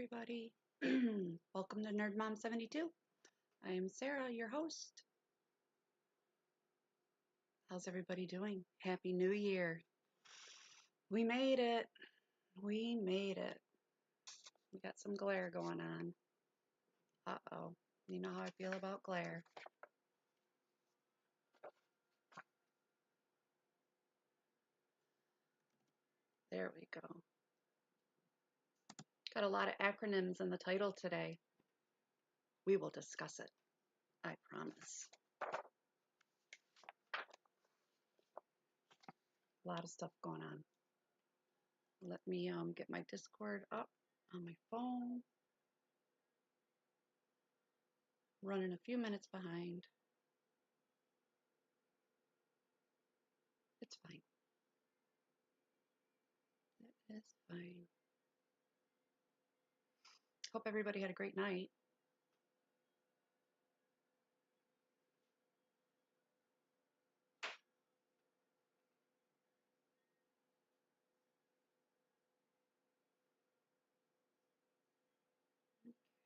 everybody. Welcome to Nerd Mom 72. I am Sarah, your host. How's everybody doing? Happy New Year. We made it. We made it. We got some glare going on. Uh-oh. You know how I feel about glare. There we go. Got a lot of acronyms in the title today. We will discuss it. I promise. A lot of stuff going on. Let me get my Discord up on my phone. Running a few minutes behind. It's fine. It is fine. Hope everybody had a great night.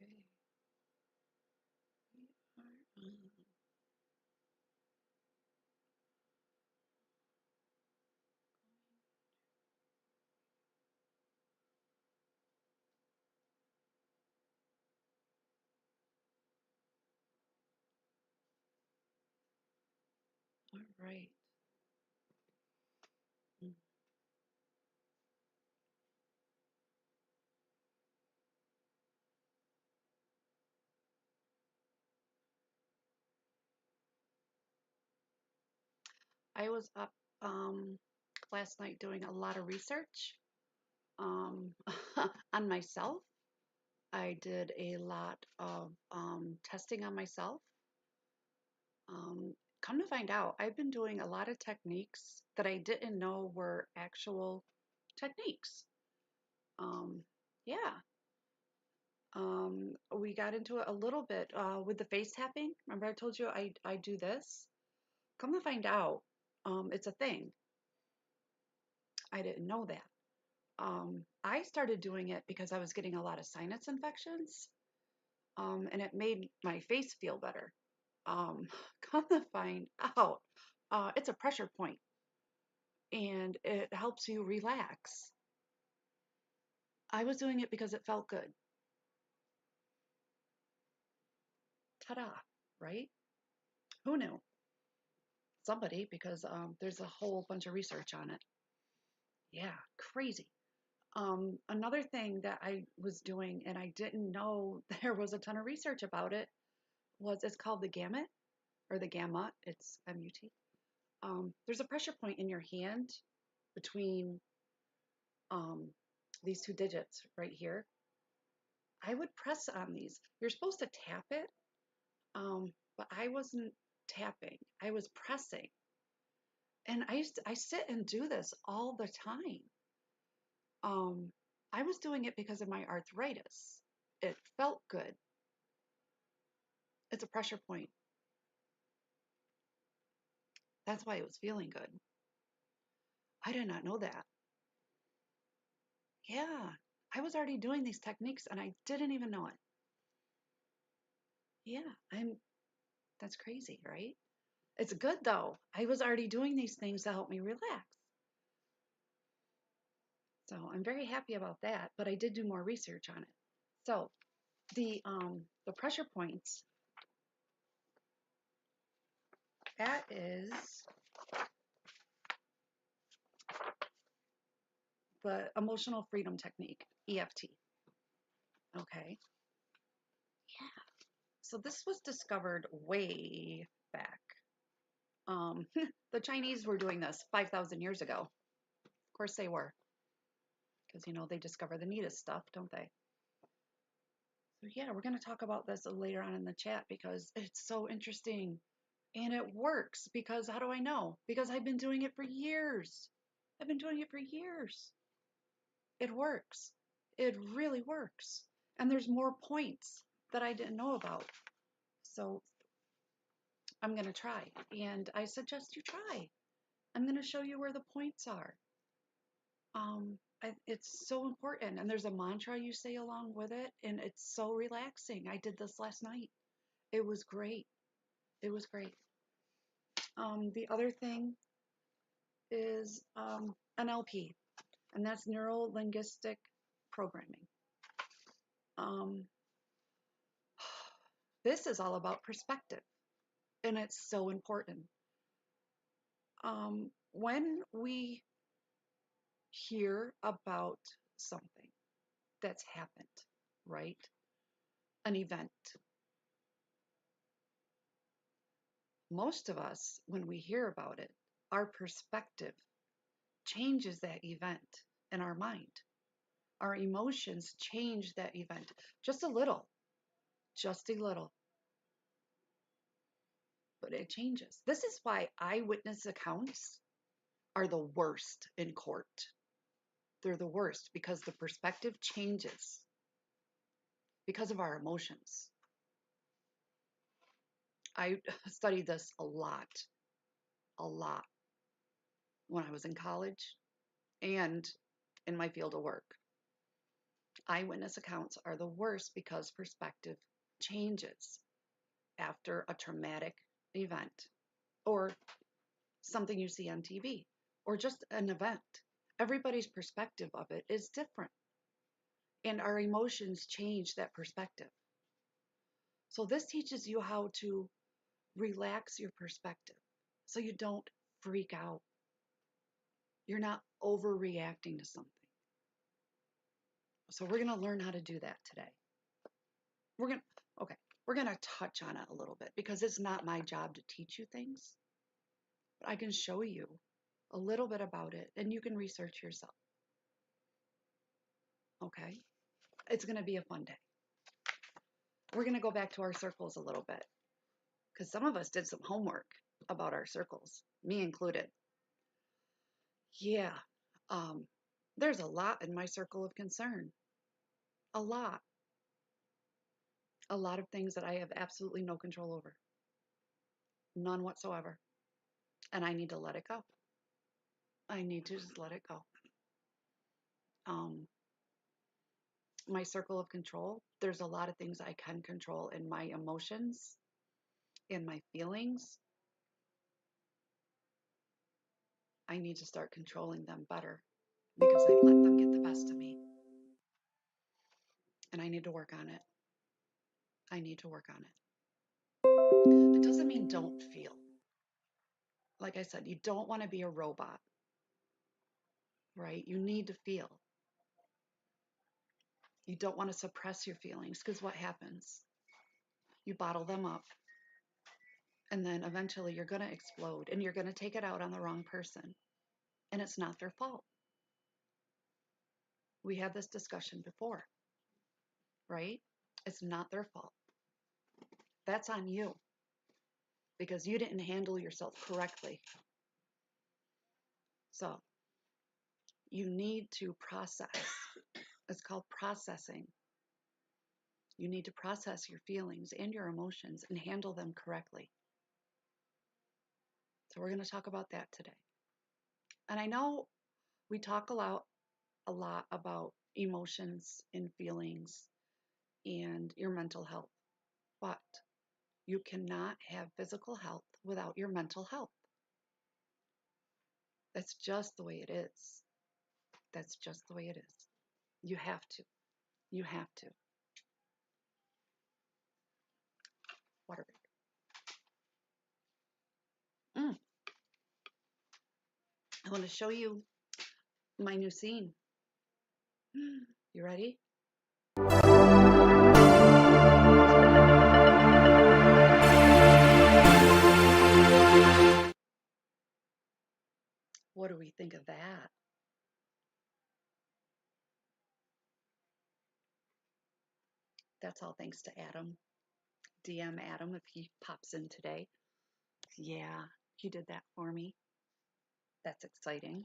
Okay. We are on. All right. I was up last night doing a lot of research on myself. I did a lot of testing on myself. Come to find out, I've been doing a lot of techniques that I didn't know were actual techniques. Yeah. We got into it a little bit with the face tapping. Remember I told you I do this? Come to find out, it's a thing. I didn't know that. I started doing it because I was getting a lot of sinus infections, and it made my face feel better. Come to find out, it's a pressure point, and it helps you relax. I was doing it because it felt good. Ta-da, right? Who knew? Somebody, because there's a whole bunch of research on it. Yeah, crazy. Another thing that I was doing, and I didn't know there was a ton of research about it, was it's called the gamut, or the gamut. It's MUT. There's a pressure point in your hand between these two digits right here. I would press on these. You're supposed to tap it, but I wasn't tapping. I was pressing. And I sit and do this all the time. I was doing it because of my arthritis. It felt good. It's a pressure point. That's why it was feeling good. I did not know that. Yeah, I was already doing these techniques and I didn't even know it. Yeah, that's crazy, right? It's good though. I was already doing these things to help me relax. So I'm very happy about that, but I did do more research on it. So the pressure points, that is the emotional freedom technique, EFT. Okay. Yeah. So this was discovered way back. The Chinese were doing this 5,000 years ago. Of course they were, because they discover the neatest stuff, don't they? So yeah, we're going to talk about this later on in the chat because it's so interesting. And it works because how do I know? Because I've been doing it for years. I've been doing it for years. It works. It really works. And there's more points that I didn't know about. So I'm going to try. And I suggest you try. I'm going to show you where the points are. It's so important. And there's a mantra you say along with it, and it's so relaxing. I did this last night. It was great. It was great. The other thing is NLP, and that's neuro linguistic programming. Um, this is all about perspective, and it's so important. When we hear about something that's happened, right? An event. Most of us, when we hear about it, our perspective changes that event in our mind. Our emotions change that event just a little, but it changes. This is why eyewitness accounts are the worst in court. They're the worst because the perspective changes because of our emotions. I studied this a lot when I was in college and in my field of work. Eyewitness accounts are the worst because perspective changes after a traumatic event or something you see on TV or just an event. Everybody's perspective of it is different, and our emotions change that perspective. So, this teaches you how to relax your perspective so you don't freak out. You're not overreacting to something. So, we're going to learn how to do that today. We're going to, okay, we're going to touch on it a little bit because it's not my job to teach you things, but I can show you a little bit about it and you can research yourself. Okay? It's going to be a fun day. We're going to go back to our circles a little bit because some of us did some homework about our circles, me included. Yeah, there's a lot in my circle of concern. A lot. A lot of things that I have absolutely no control over. None whatsoever. And I need to let it go. I need to just let it go. My circle of control, there's a lot of things I can control in my emotions, in my feelings. I need to start controlling them better because I let them get the best of me. And I need to work on it. I need to work on it. It doesn't mean don't feel. Like I said, you don't want to be a robot, right? You need to feel. You don't want to suppress your feelings because what happens? You bottle them up and then eventually you're going to explode and you're going to take it out on the wrong person. And it's not their fault. We had this discussion before, right? It's not their fault. That's on you because you didn't handle yourself correctly. So you need to process. It's called processing. You need to process your feelings and your emotions and handle them correctly. So we're going to talk about that today. And I know we talk a lot about emotions and feelings and your mental health, but you cannot have physical health without your mental health. That's just the way it is. That's just the way it is. You have to. You have to. Water break. I want to show you my new scene. You ready? What do we think of that? That's all thanks to Adam. DM Adam if he pops in today. Yeah, he did that for me. That's exciting.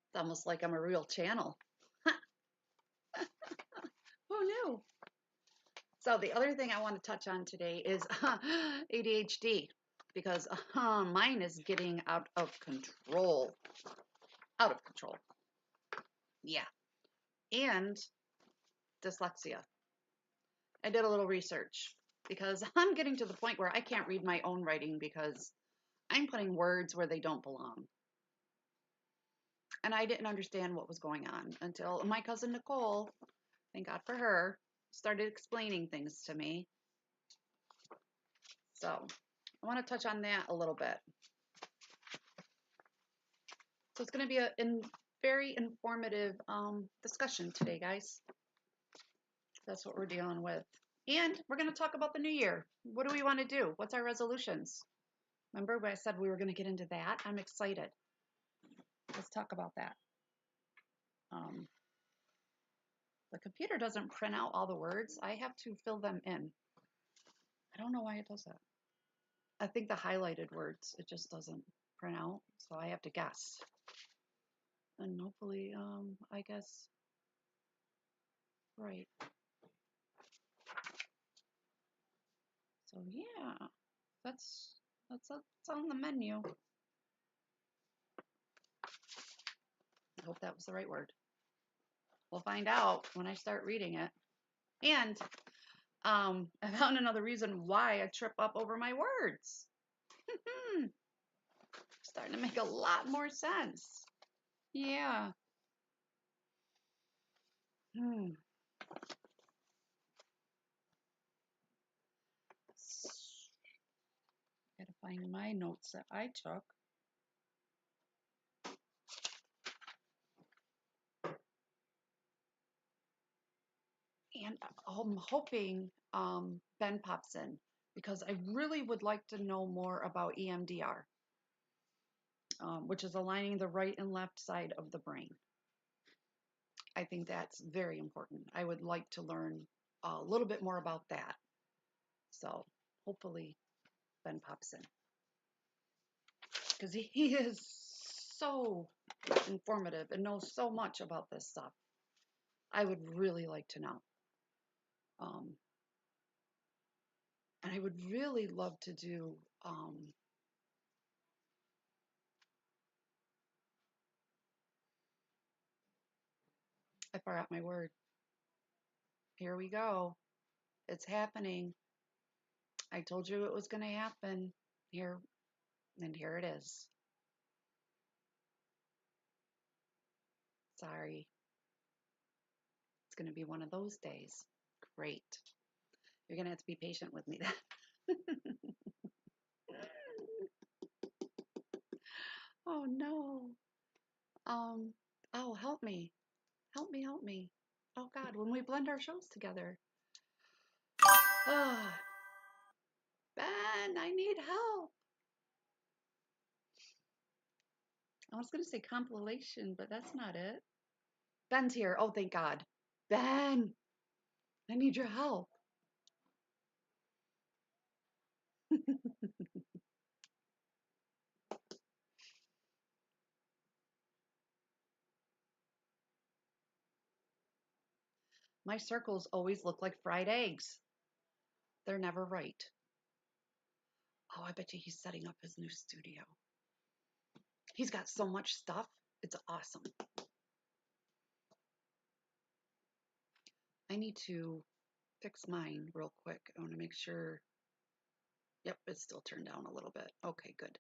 It's almost like I'm a real channel. Who knew? So the other thing I want to touch on today is ADHD because mine is getting out of control. Out of control. Yeah. And dyslexia. I did a little research because I'm getting to the point where I can't read my own writing because I'm putting words where they don't belong. And I didn't understand what was going on until my cousin Nicole, thank God for her, started explaining things to me. So I want to touch on that a little bit. So it's going to be a very informative discussion today, guys. That's what we're dealing with. And we're going to talk about the new year. What do we want to do? What's our resolutions? Remember when I said we were going to get into that? I'm excited. Let's talk about that. The computer doesn't print out all the words. I have to fill them in. I don't know why it does that. I think the highlighted words, it just doesn't print out. So I have to guess. And hopefully, I guess, right. So yeah, that's on the menu. I hope that was the right word. We'll find out when I start reading it. And I found another reason why I trip up over my words. Starting to make a lot more sense. Yeah. Gotta find my notes that I took. And I'm hoping Ben pops in because I really would like to know more about EMDR, which is aligning the right and left side of the brain. I think that's very important. I would like to learn a little bit more about that. So hopefully Ben pops in because he is so informative and knows so much about this stuff. I would really like to know. And I would really love to do I forgot my word. Here we go. It's happening. I told you it was going to happen. Here, and here it is. Sorry. It's going to be one of those days. Great. You're going to have to be patient with me then. Oh no. Oh, help me. Help me, help me. Oh God, when we blend our shows together. Ah, Ben, I need help. I was going to say compilation, but that's not it. Ben's here. Oh, thank God. Ben, I need your help. My circles always look like fried eggs. They're never right. Oh, I bet you he's setting up his new studio. He's got so much stuff. It's awesome. I need to fix mine real quick. I want to make sure. Yep, it's still turned down a little bit. Okay, good.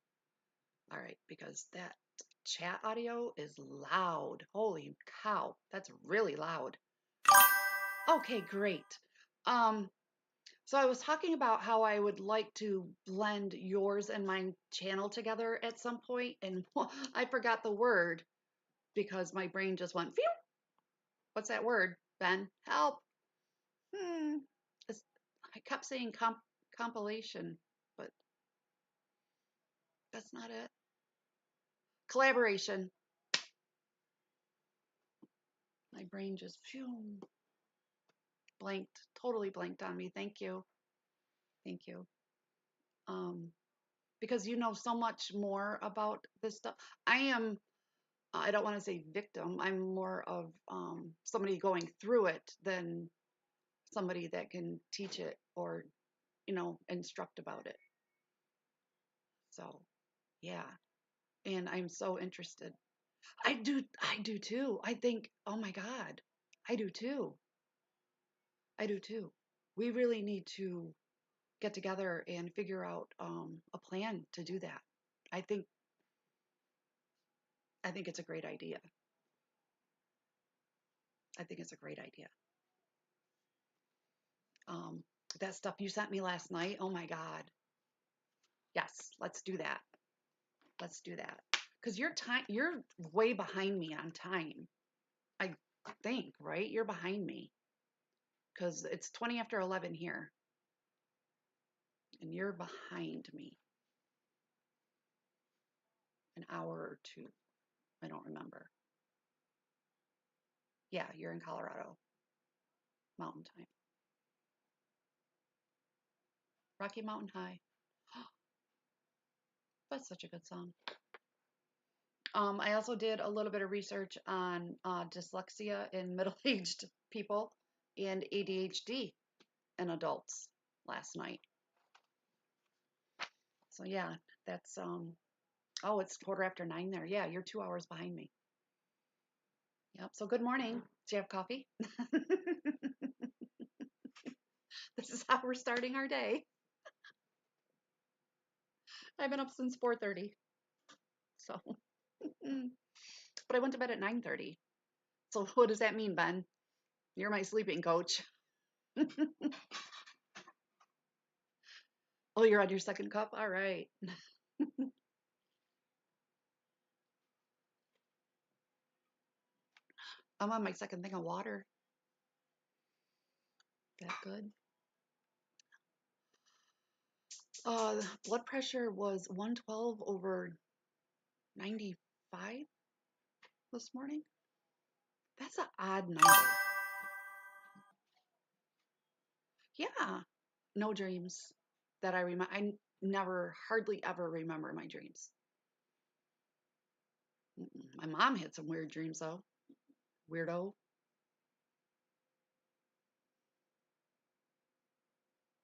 All right, because that chat audio is loud. Holy cow, that's really loud. Okay, great. So I was talking about how I would like to blend yours and my channel together at some point, and I forgot the word because my brain just went, phew. What's that word, Ben? Help. Hmm. I kept saying compilation, but that's not it. Collaboration. My brain just phew, blanked, totally blanked on me. Thank you. Thank you. Because you know so much more about this stuff. I don't want to say victim. I'm more of somebody going through it than somebody that can teach it or, instruct about it. So, yeah. And I'm so interested. I do too. I think, oh my God, I do too. I do too. We really need to get together and figure out a plan to do that. I think I think it's a great idea. I think it's a great idea. Um, that stuff you sent me last night, oh my God. Yes, let's do that. Let's do that. Because you're way behind me on time. I think, right? You're behind me. Because it's 20 after 11 here. And you're behind me. An hour or two. I don't remember. Yeah, you're in Colorado. Mountain time. Rocky Mountain High. That's such a good song. I also did a little bit of research on dyslexia in middle-aged people and ADHD in adults last night. So yeah, that's oh, it's 9:15 there. Yeah, you're 2 hours behind me. Yep. So good morning. Do you have coffee? This is how we're starting our day. I've been up since 4:30. So, but I went to bed at 9:30. So what does that mean, Ben? You're my sleeping coach. Oh, you're on your second cup? All right. I'm on my second thing of water. That good? Blood pressure was 112 over 95 this morning. That's an odd number. Yeah. No dreams that I remember. I never, hardly ever remember my dreams. My mom had some weird dreams though. Weirdo.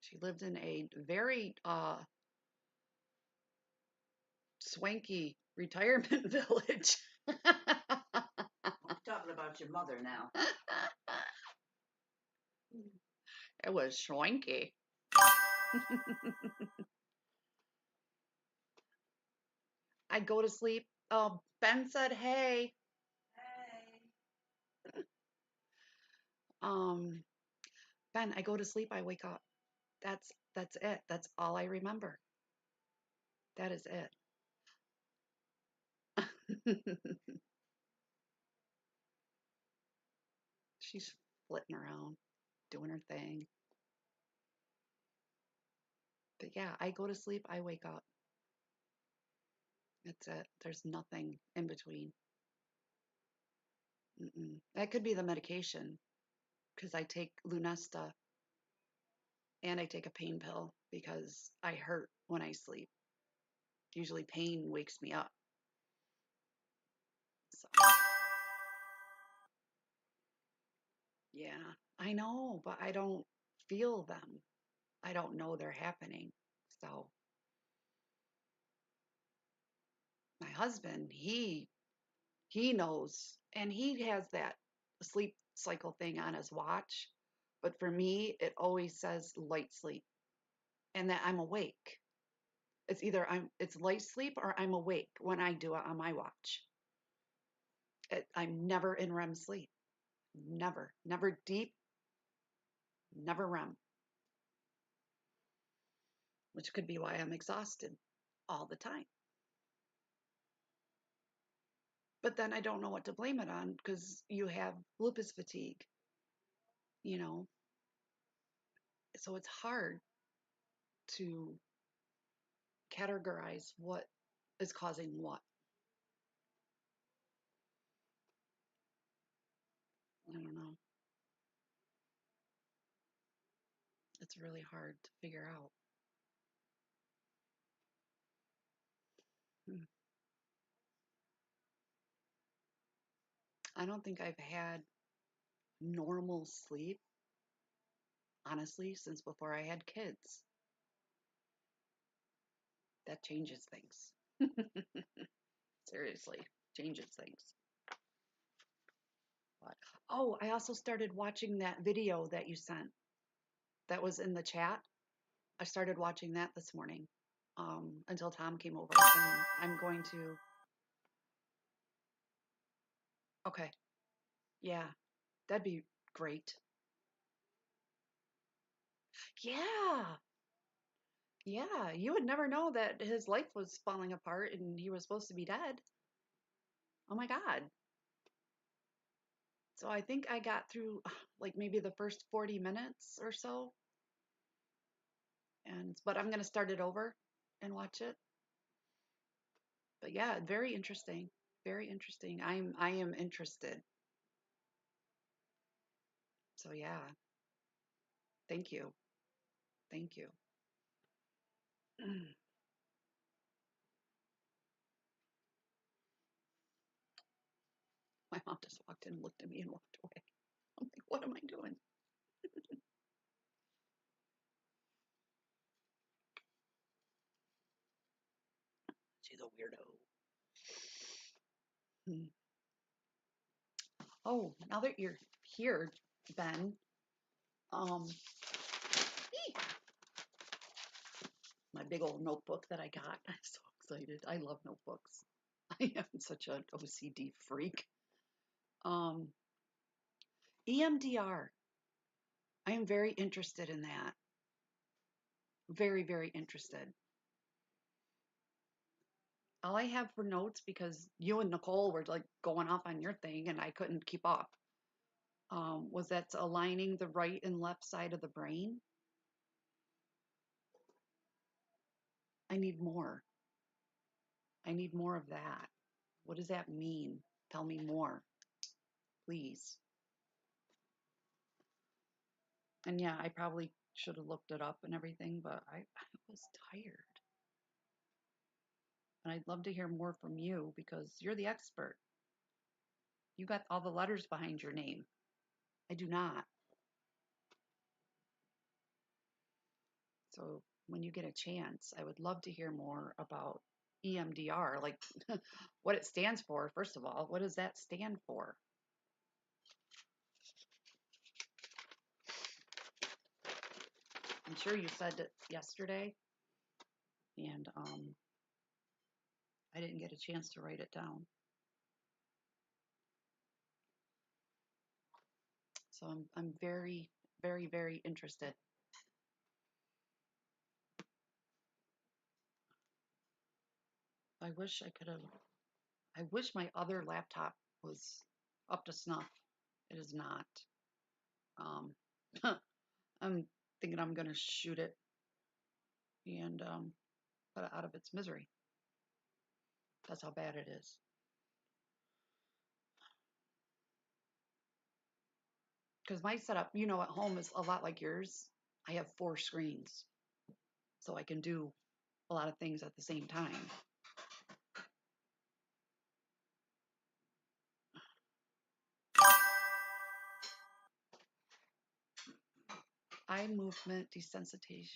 She lived in a very swanky retirement village. Talking about your mother now. It was swanky. I go to sleep. Oh, Ben said, "Hey." Hey. Um, Ben, I go to sleep. I wake up. That's it. That's all I remember. That is it. She's flitting around, doing her thing. But yeah, I go to sleep. I wake up. That's it. There's nothing in between. That could be the medication because I take Lunesta and I take a pain pill because I hurt when I sleep. Usually pain wakes me up. So, yeah, I know, but I don't feel them. I don't know they're happening. So, my husband, he knows and he has that sleep cycle thing on his watch. But for me, it always says light sleep and that I'm awake. It's either it's light sleep or I'm awake when I do it on my watch. I'm never in REM sleep. Never. Never deep, never REM, which could be why I'm exhausted all the time. But then I don't know what to blame it on because you have lupus fatigue, you know. So it's hard to categorize what is causing what. I don't know. It's really hard to figure out. Hmm. I don't think I've had normal sleep, honestly, since before I had kids. That changes things. Seriously, changes things. What? Oh, I also started watching that video that you sent that was in the chat. I started watching that this morning until Tom came over, and I'm going to. Okay, yeah, that'd be great. Yeah, yeah, you would never know that his life was falling apart and he was supposed to be dead. Oh my God. So I think I got through like maybe the first 40 minutes or so, and but I'm gonna start it over and watch it. But yeah, very interesting. Very interesting. I am interested. So yeah, thank you. Thank you. My mom just walked in and looked at me and walked away. I'm like, what am I doing? She's a weirdo. Hmm. Oh, now that you're here, Ben, um, my big old notebook that I got. I'm so excited. I love notebooks. I am such an OCD freak. Um, EMDR. I am very interested in that. Very, very interested. All I have for notes, because you and Nicole were like going off on your thing and I couldn't keep up, was that's aligning the right and left side of the brain. I need more. I need more of that. What does that mean? Tell me more, please. And yeah, I probably should have looked it up and everything, but I was tired. And I'd love to hear more from you because you're the expert. You got all the letters behind your name. I do not. So when you get a chance, I would love to hear more about EMDR, like what it stands for, first of all. What does that stand for? I'm sure you said it yesterday, and I didn't get a chance to write it down. So I'm very, very, very interested. I wish I could have, I wish my other laptop was up to snuff. It is not. Um, I'm thinking I'm going to shoot it and put it out of its misery. That's how bad it is. Because my setup, you know, at home is a lot like yours. I have 4 screens, so I can do a lot of things at the same time. Eye movement desensitization,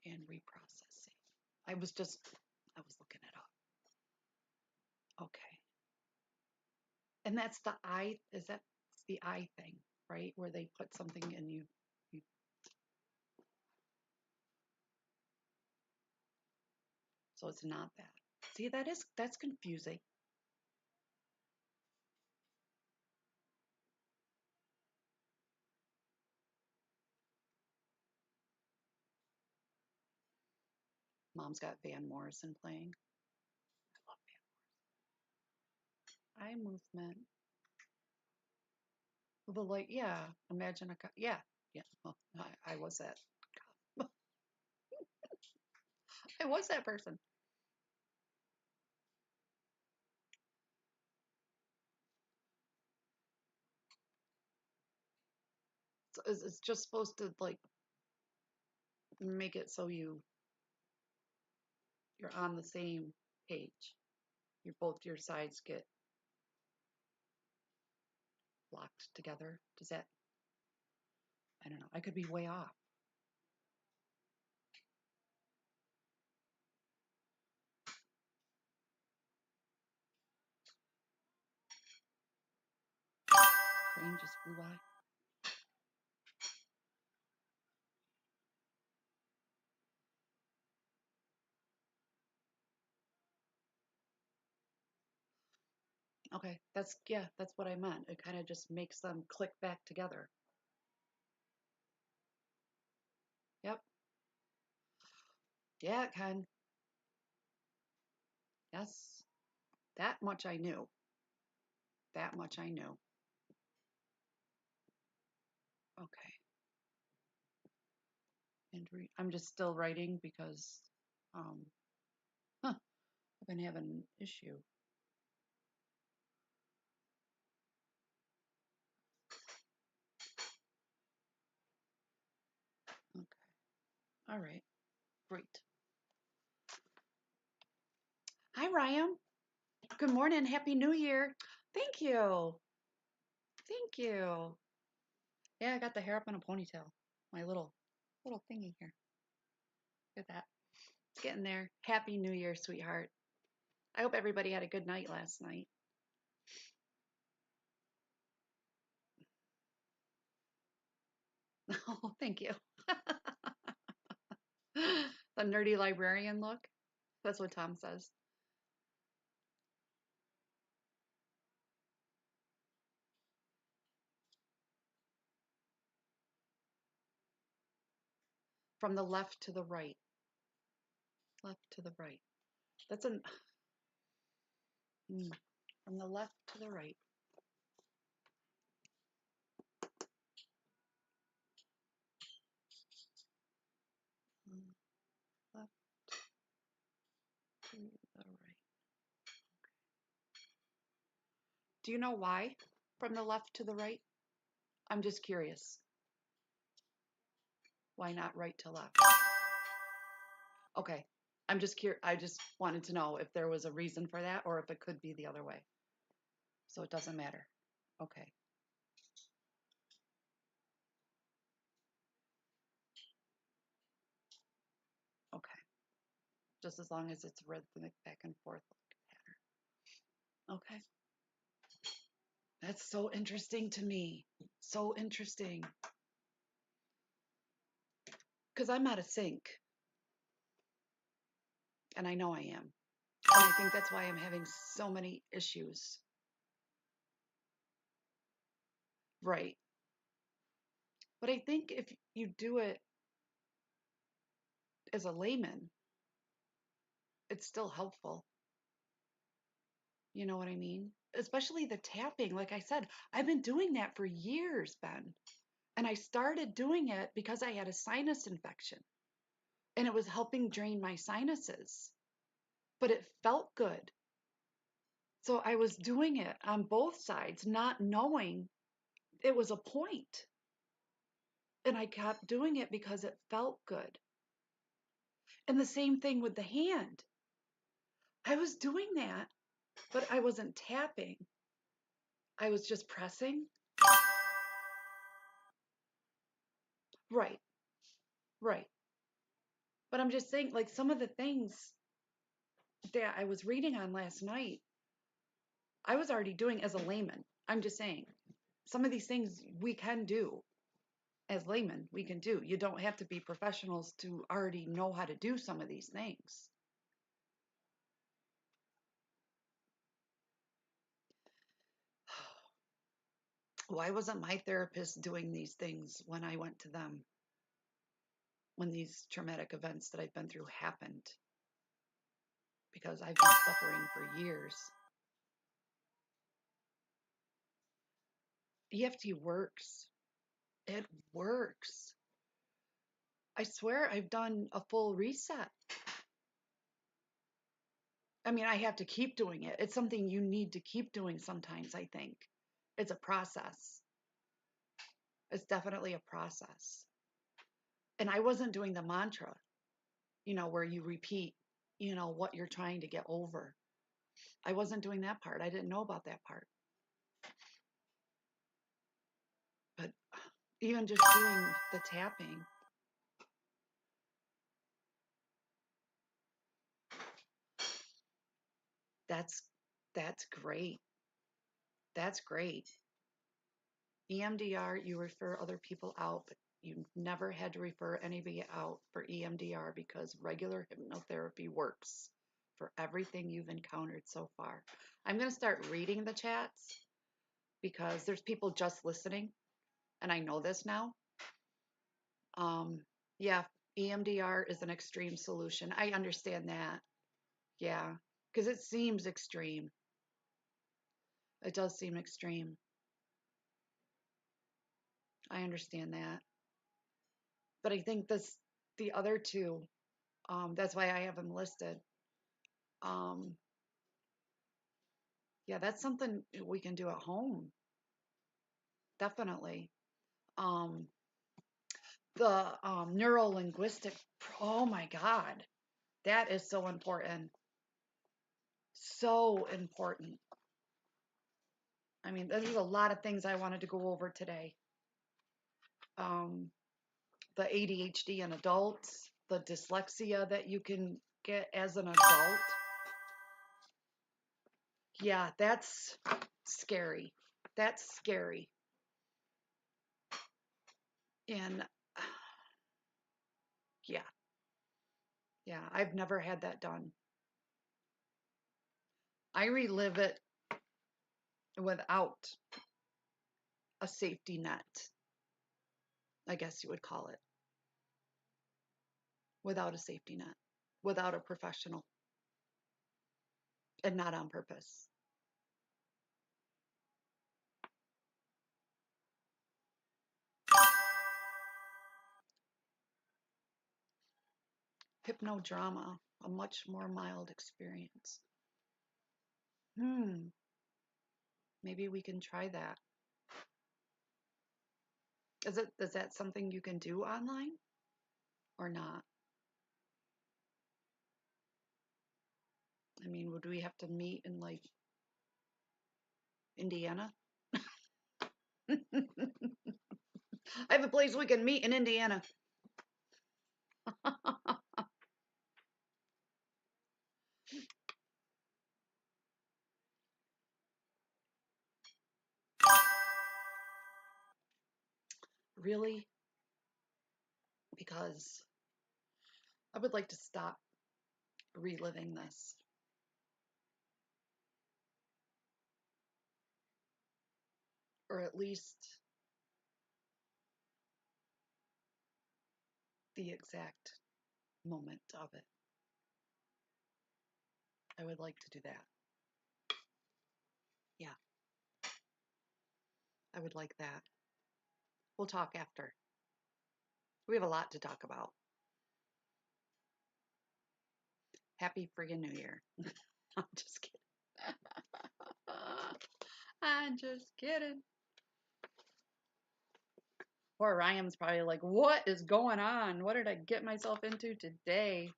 and reprocessing. I was looking it up. Okay. And that's the eye, is that the eye thing, right? Where they put something in you. So it's not that. See, that's confusing. Mom's got Van Morrison playing. I love Van Morrison. Eye movement. The like, yeah. Imagine a yeah, yeah. Well, I was that. I was that person. So it's just supposed to like make it so you're on the same page. Both your sides get locked together. Does that? I don't know. I could be way off. wind just flew by. Okay, that's what I meant. It kind of just makes them click back together. Yep. Yeah, it can. Yes. That much I knew. That much I knew. Okay. And I'm just still writing because I've been having an issue. Okay. All right. Great. Hi, Ryan. Good morning. Happy New Year. Thank you. Thank you. Yeah, I got the hair up in a ponytail. My little thingy here. Look at that. It's getting there. Happy New Year, sweetheart. I hope everybody had a good night last night. Oh, thank you. The nerdy librarian look. That's what Tom says. From the left to the right. Left to the right. That's an from the left to the right. Left to the right. Do you know why? From the left to the right? I'm just curious. Why not right to left? Okay. I'm just curious. I just wanted to know if there was a reason for that or if it could be the other way. So it doesn't matter. Okay. Okay. Just as long as it's rhythmic back and forth pattern. Okay. That's so interesting to me. So interesting. Because I'm out of sync. And I know I am. And I think that's why I'm having so many issues. Right. But I think if you do it as a layman, it's still helpful. You know what I mean? Especially the tapping. Like I said, I've been doing that for years, Ben. And I started doing it because I had a sinus infection and it was helping drain my sinuses. But it felt good. So I was doing it on both sides, not knowing it was a point. And I kept doing it because it felt good. And the same thing with the hand. I was doing that, but I wasn't tapping. I was just pressing. Right, right. But I'm just saying, like some of the things that I was reading on last night, I was already doing as a layman. I'm just saying, some of these things we can do as laymen. We can do. You don't have to be professionals to already know how to do some of these things. Why wasn't my therapist doing these things when I went to them? When these traumatic events that I've been through happened? Because I've been suffering for years. EFT works. It works. I swear I've done a full reset. I mean, I have to keep doing it. It's something you need to keep doing sometimes, I think. It's a process. It's definitely a process. And I wasn't doing the mantra, where you repeat, what you're trying to get over. I wasn't doing that part. I didn't know about that part. But even just doing the tapping, that's great. That's great. EMDR, you refer other people out, but you never had to refer anybody out for EMDR because regular hypnotherapy works for everything you've encountered so far. I'm going to start reading the chats because there's people just listening, and I know this now. Yeah, EMDR is an extreme solution. I understand that. Yeah, because it seems extreme. It does seem extreme. I understand that. But I think the other two, that's why I have them listed. Um, yeah, that's something we can do at home. Definitely. Um, the neuro linguistic, oh my God, that is so important. So important. I mean, there's a lot of things I wanted to go over today. Um, the ADHD in adults, the dyslexia that you can get as an adult. Yeah, that's scary. That's scary. And yeah, yeah, I've never had that done. I relive it without a safety net, I guess you would call it. Without a safety net, without a professional, and not on purpose. Hypnodrama, a much more mild experience. Maybe we can try that. Is that something you can do online or not? I mean, would we have to meet in like Indiana? I have a place we can meet in Indiana. Really? Because I would like to stop reliving this. Or at least the exact moment of it. I would like to do that. Yeah, I would like that. We'll talk after. We have a lot to talk about. Happy friggin' New Year. I'm just kidding. I'm just kidding. Poor Ryan's probably like, what is going on? What did I get myself into today?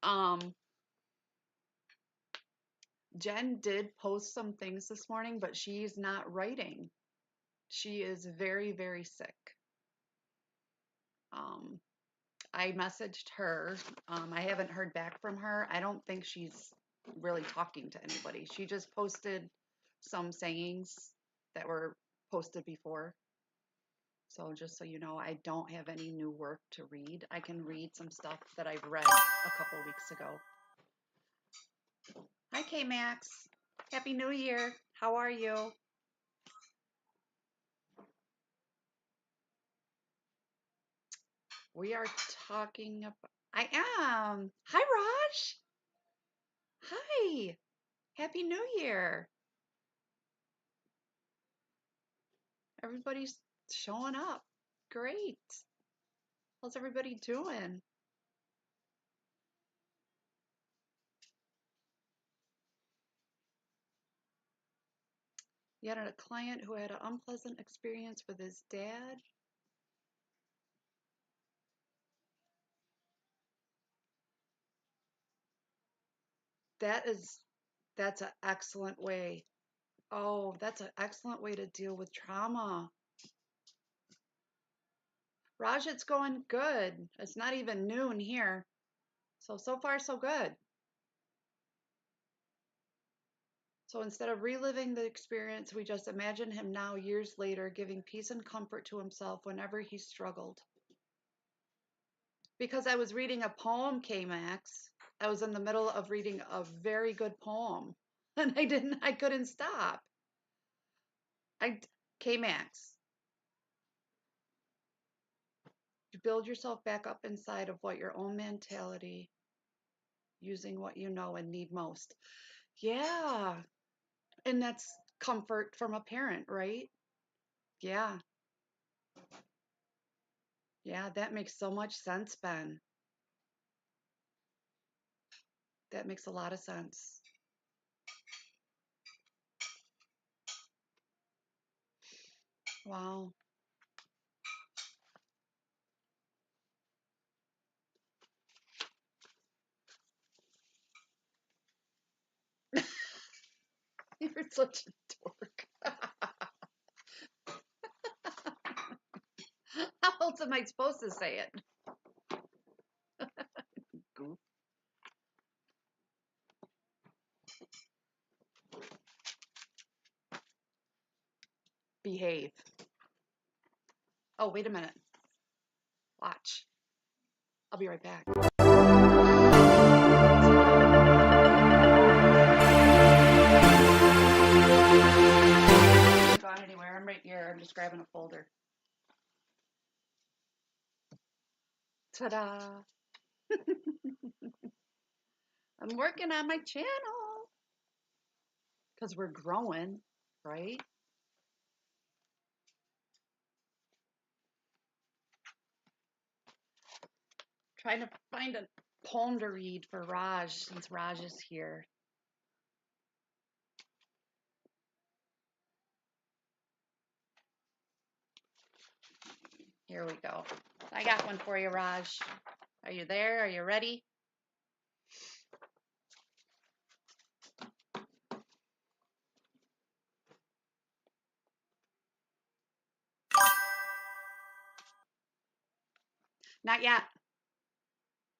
um, Jen did post some things this morning, but she's not writing. She is very, very sick. I messaged her. I haven't heard back from her. I don't think she's really talking to anybody. She just posted some sayings that were posted before. So just so you know, I don't have any new work to read. I can read some stuff that I've read a couple weeks ago. Hi, K-Max. Happy New Year. How are you? We are talking about... I am. Hi, Raj. Hi. Happy New Year. Everybody's showing up. Great. How's everybody doing? You had a client who had an unpleasant experience with his dad. That's an excellent way. Oh, that's an excellent way to deal with trauma. Raj, it's going good. It's not even noon here. So far, so good. So instead of reliving the experience, we just imagine him now, years later, giving peace and comfort to himself whenever he struggled. Because I was reading a poem, K-Max. I was in the middle of reading a very good poem, and I couldn't stop. K-Max, you build yourself back up inside of what your own mentality, using what you know and need most. Yeah. And that's comfort from a parent, right? Yeah. Yeah, that makes so much sense, Ben. That makes a lot of sense. Wow. You're such a dork. How else am I supposed to say it? Goof. Behave. Oh, wait a minute. Watch. I'll be right back. I'm not going anywhere. I'm right here. I'm just grabbing a folder. Ta-da! I'm working on my channel because we're growing, right? Trying to find a poem to read for Raj since Raj is here. Here we go. I got one for you, Raj. Are you there? Are you ready? Not yet.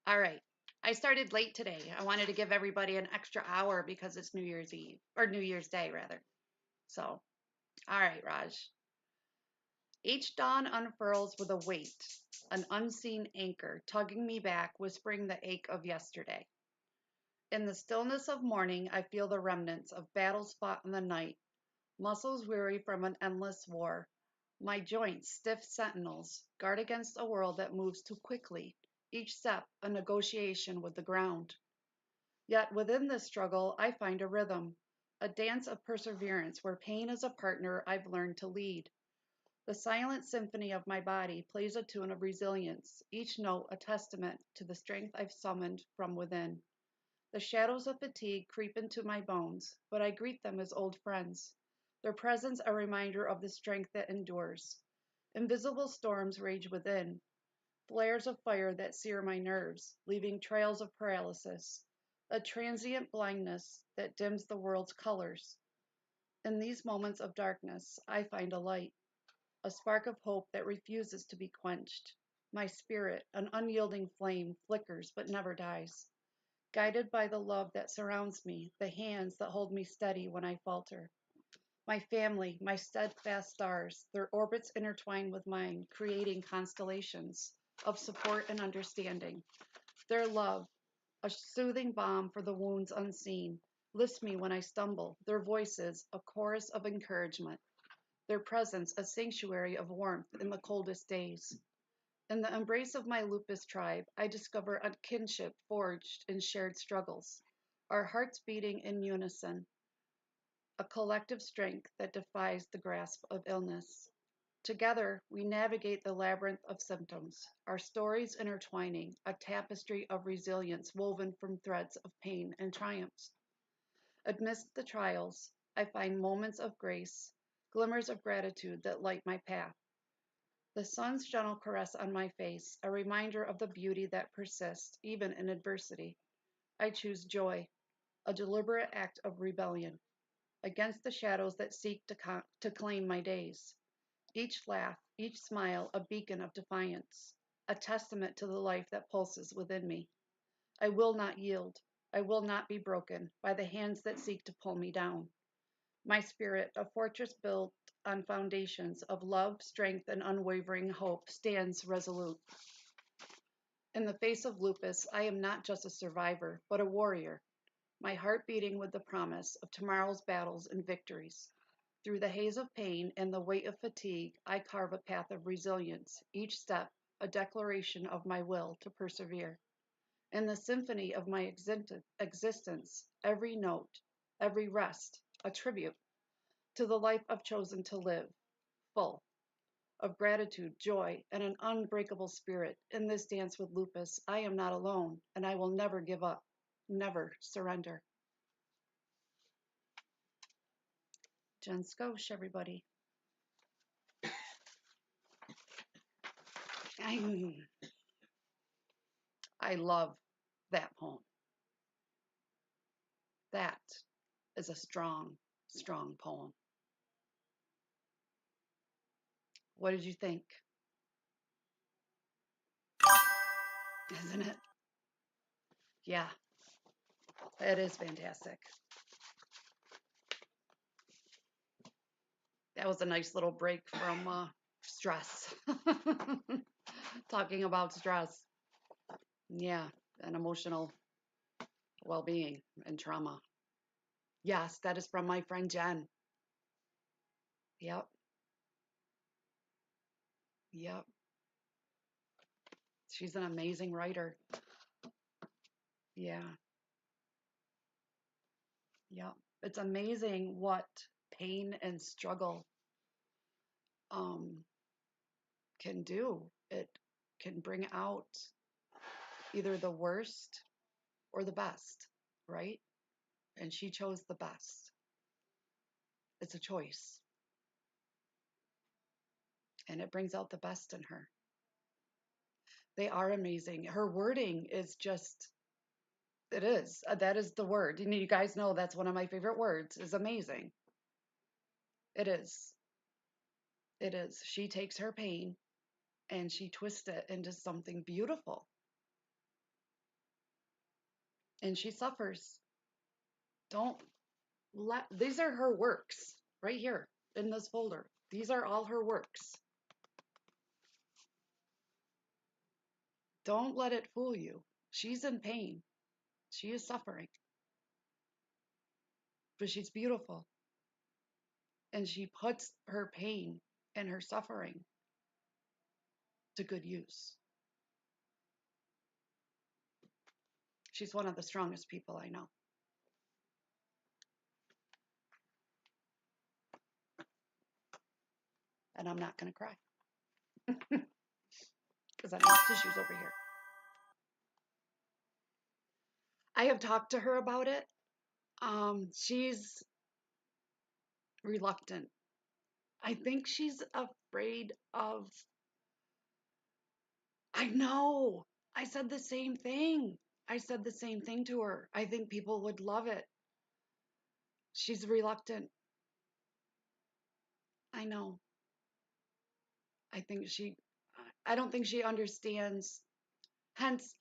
All right. I started late today. I wanted to give everybody an extra hour because it's New Year's Eve, or New Year's Day, rather. So, all right, Raj. Each dawn unfurls with a weight, an unseen anchor, tugging me back, whispering the ache of yesterday. In the stillness of morning, I feel the remnants of battles fought in the night, muscles weary from an endless war. My joints, stiff sentinels, guard against a world that moves too quickly, each step a negotiation with the ground. Yet within this struggle, I find a rhythm, a dance of perseverance where pain is a partner I've learned to lead. The silent symphony of my body plays a tune of resilience, each note a testament to the strength I've summoned from within. The shadows of fatigue creep into my bones, but I greet them as old friends, their presence a reminder of the strength that endures. Invisible storms rage within, flares of fire that sear my nerves, leaving trails of paralysis, a transient blindness that dims the world's colors. In these moments of darkness, I find a light, a spark of hope that refuses to be quenched. My spirit, an unyielding flame, flickers but never dies, guided by the love that surrounds me, the hands that hold me steady when I falter. My family, my steadfast stars, their orbits intertwine with mine, creating constellations of support and understanding. Their love, a soothing balm for the wounds unseen, lifts me when I stumble. Their voices, a chorus of encouragement. Their presence, a sanctuary of warmth in the coldest days. In the embrace of my lupus tribe, I discover a kinship forged in shared struggles, our hearts beating in unison, a collective strength that defies the grasp of illness. Together, we navigate the labyrinth of symptoms, our stories intertwining, a tapestry of resilience woven from threads of pain and triumphs. Amidst the trials, I find moments of grace, glimmers of gratitude that light my path. The sun's gentle caress on my face, a reminder of the beauty that persists even in adversity. I choose joy, a deliberate act of rebellion, against the shadows that seek to claim my days. Each laugh, each smile, a beacon of defiance, a testament to the life that pulses within me. I will not yield. I will not be broken by the hands that seek to pull me down. My spirit, a fortress built on foundations of love, strength, and unwavering hope, stands resolute. In the face of lupus, I am not just a survivor, but a warrior, my heart beating with the promise of tomorrow's battles and victories. Through the haze of pain and the weight of fatigue, I carve a path of resilience, each step a declaration of my will to persevere. In the symphony of my existence, every note, every rest, a tribute to the life I've chosen to live, full of gratitude, joy, and an unbreakable spirit. In this dance with lupus, I am not alone, and I will never give up, never surrender. Jen Skosh, everybody. I, I love that poem. That is a strong, strong poem. What did you think? Isn't it? Yeah, it is fantastic. That was a nice little break from stress. Talking about stress. Yeah, and emotional well-being and trauma. Yes, that is from my friend Jen. Yep, yep. She's an amazing writer. Yeah, yep. It's amazing what pain and struggle um, can do. It can bring out either the worst or the best, right? And she chose the best. It's a choice. And it brings out the best in her. They are amazing. Her wording is just, it is. That is the word. And you guys know that's one of my favorite words, is amazing. It is. It is. She takes her pain and she twists it into something beautiful. And she suffers. Don't let, these are her works right here in this folder. These are all her works. Don't let it fool you. She's in pain. She is suffering. But she's beautiful. And she puts her pain and her suffering to good use. She's one of the strongest people I know. And I'm not going to cry because I have tissues over here. I have talked to her about it. She's reluctant. I think she's afraid of, I know. I said the same thing. I said the same thing to her. I think people would love it. She's reluctant. I know. I don't think she understands. Hence,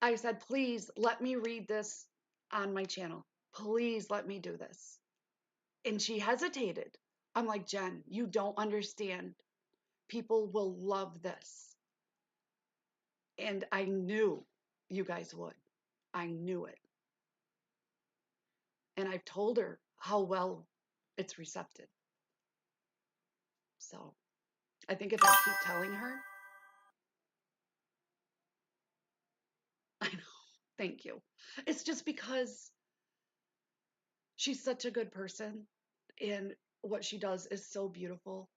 I said, please let me read this on my channel. Please let me do this. And she hesitated. I'm like, Jen, you don't understand. People will love this. And I knew you guys would. I knew it. And I've told her how well it's recepted. So I think if I keep telling her, I know, thank you. It's just because she's such a good person and what she does is so beautiful.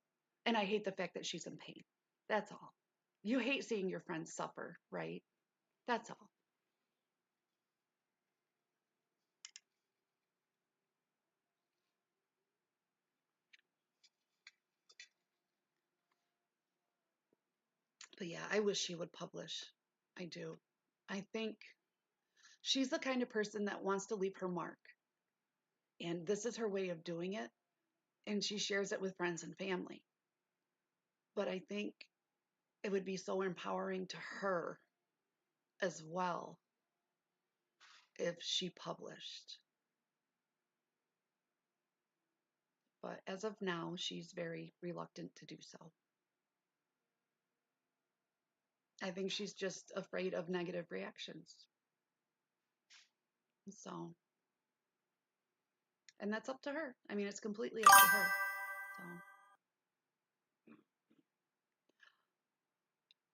And I hate the fact that she's in pain. That's all. You hate seeing your friends suffer, right? That's all. But yeah, I wish she would publish. I do. I think she's the kind of person that wants to leave her mark. And this is her way of doing it. And she shares it with friends and family. But I think it would be so empowering to her as well if she published. But as of now, she's very reluctant to do so. I think she's just afraid of negative reactions. So, and that's up to her. I mean, it's completely up to her. So,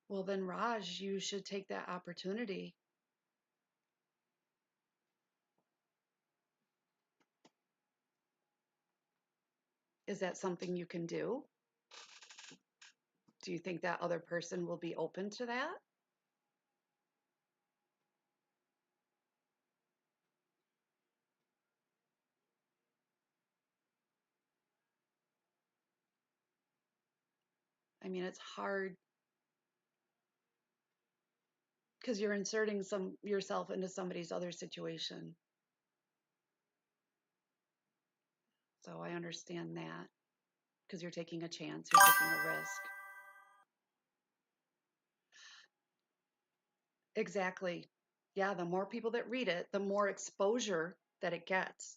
well, then, Raj, you should take that opportunity. Is that something you can do? Do you think that other person will be open to that? I mean, it's hard because you're inserting yourself into somebody's other situation. So I understand that because you're taking a chance, you're taking a risk. Exactly. Yeah, the more people that read it, the more exposure that it gets.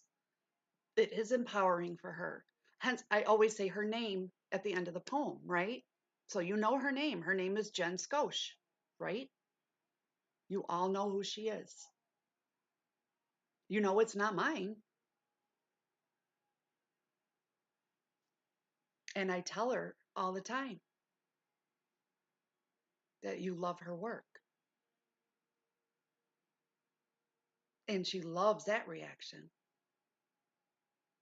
It is empowering for her. Hence, I always say her name at the end of the poem, right? So you know her name. Her name is Jen Skosh, right? You all know who she is. You know it's not mine. And I tell her all the time that you love her work. And she loves that reaction.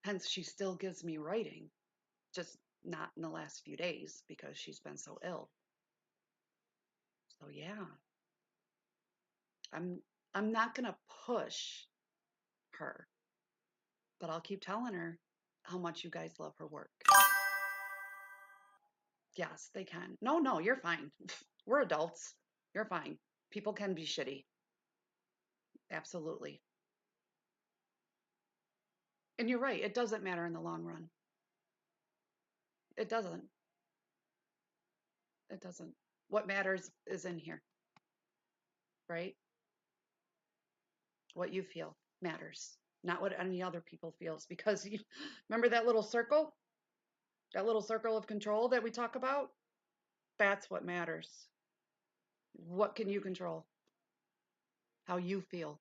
Hence, she still gives me writing, just not in the last few days because she's been so ill. So yeah, I'm I'm not gonna push her, but I'll keep telling her how much you guys love her work. Yes, they can. No, no, you're fine. We're adults. You're fine. People can be shitty. Absolutely. And you're right, it doesn't matter in the long run. It doesn't. It doesn't. What matters is in here, right? What you feel matters, not what any other people feels. Because you remember that little circle? That little circle of control that we talk about? That's what matters. What can you control? How you feel,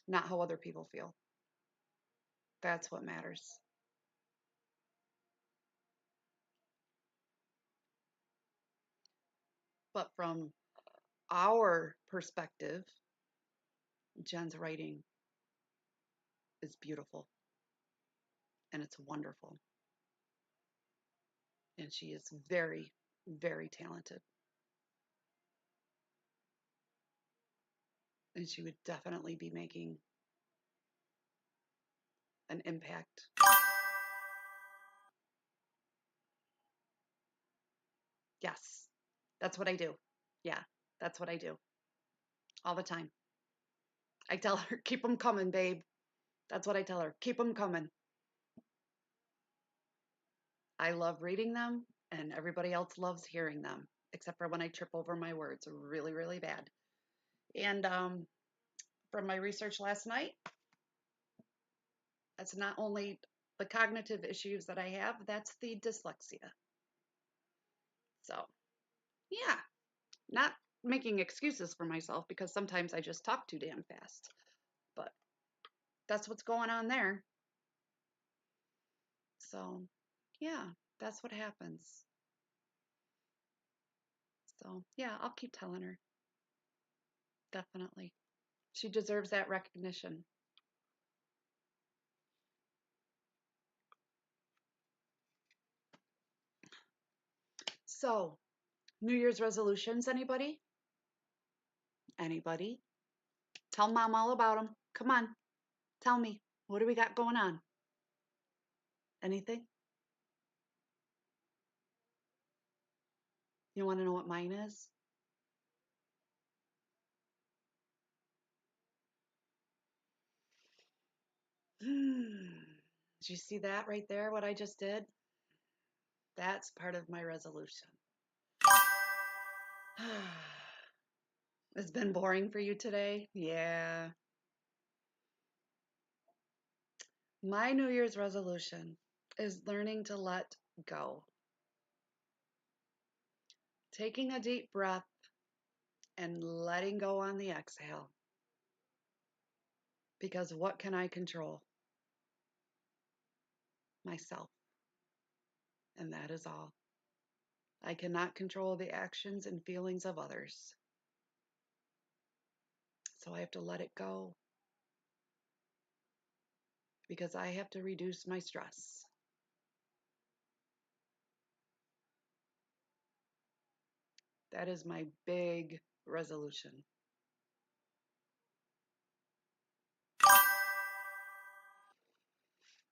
not how other people feel. That's what matters. But from our perspective, Jen's writing is beautiful and it's wonderful. And she is very, very talented. And she would definitely be making an impact. Yes, that's what I do. Yeah, that's what I do all the time. I tell her, keep them coming, babe. That's what I tell her. Keep them coming. I love reading them, and everybody else loves hearing them, except for when I trip over my words really, really bad. And from my research last night, that's not only the cognitive issues that I have, that's the dyslexia. So, yeah, not making excuses for myself because sometimes I just talk too damn fast. But that's what's going on there. So, yeah, that's what happens. So, yeah, I'll keep telling her. Definitely. She deserves that recognition. So, New Year's resolutions, anybody? Anybody? Tell mom all about them. Come on, tell me. What do we got going on? Anything? You want to know what mine is? Did you see that right there, what I just did? That's part of my resolution. It's been boring for you today? Yeah. My New Year's resolution. is learning to let go. Taking a deep breath and letting go on the exhale. Because what can I control? Myself. And that is all. I cannot control the actions and feelings of others. So I have to let it go. Because I have to reduce my stress. That is my big resolution.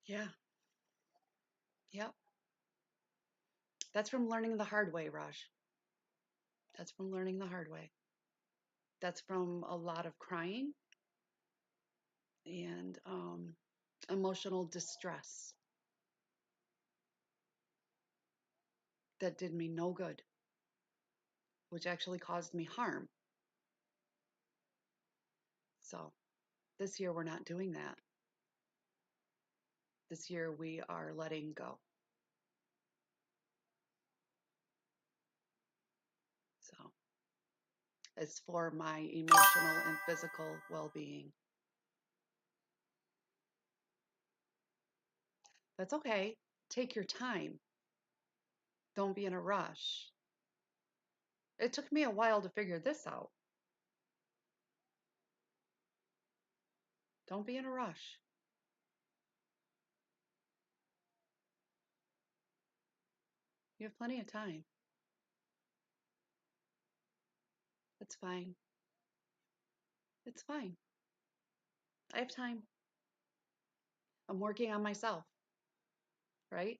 Yeah. Yep. That's from learning the hard way, Raj. That's from learning the hard way. That's from a lot of crying and emotional distress that did me no good, which actually caused me harm. So this year we're not doing that. This year we are letting go. So it's for my emotional and physical well-being. That's okay. Take your time. Don't be in a rush. It took me a while to figure this out. Don't be in a rush. You have plenty of time. It's fine. It's fine. I have time. I'm working on myself, right?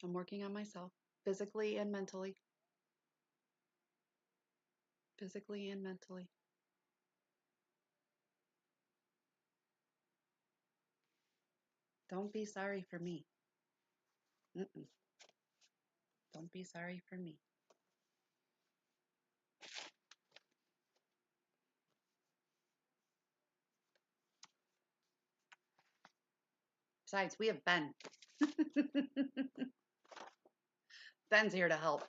I'm working on myself physically and mentally. Physically and mentally. Don't be sorry for me. Mm-mm. Don't be sorry for me. Besides, we have Ben. Ben's here to help.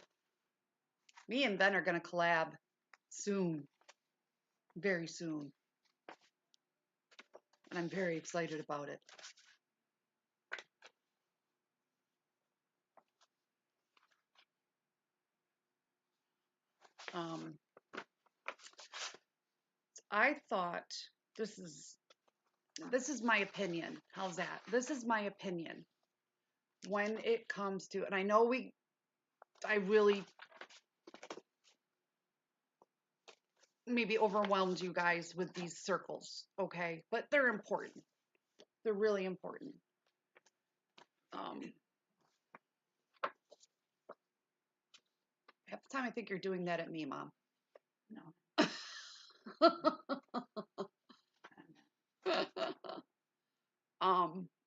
Me and Ben are going to collab soon. Very soon. And I'm very excited about it. I thought this is my opinion. How's that? This is my opinion when it comes to, and I know I really maybe overwhelmed you guys with these circles, okay? But they're important. They're really important. Half the time I think you're doing that at me, Mom. No.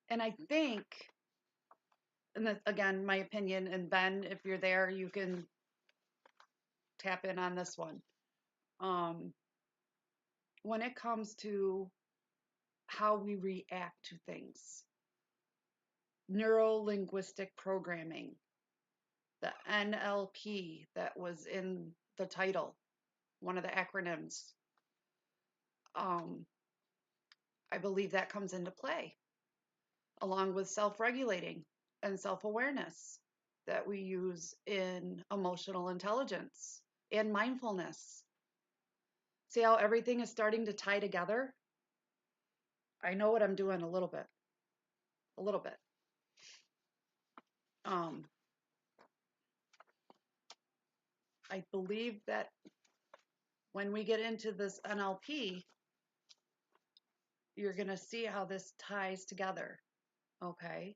And I think, and that's, again, my opinion, and Ben, if you're there, you can tap in on this one. When it comes to how we react to things, neuro-linguistic programming, the NLP that was in the title, one of the acronyms, I believe that comes into play, along with self-regulating and self-awareness that we use in emotional intelligence and mindfulness. See how everything is starting to tie together? I know what I'm doing a little bit. A little bit. I believe that when we get into this NLP, you're going to see how this ties together. Okay?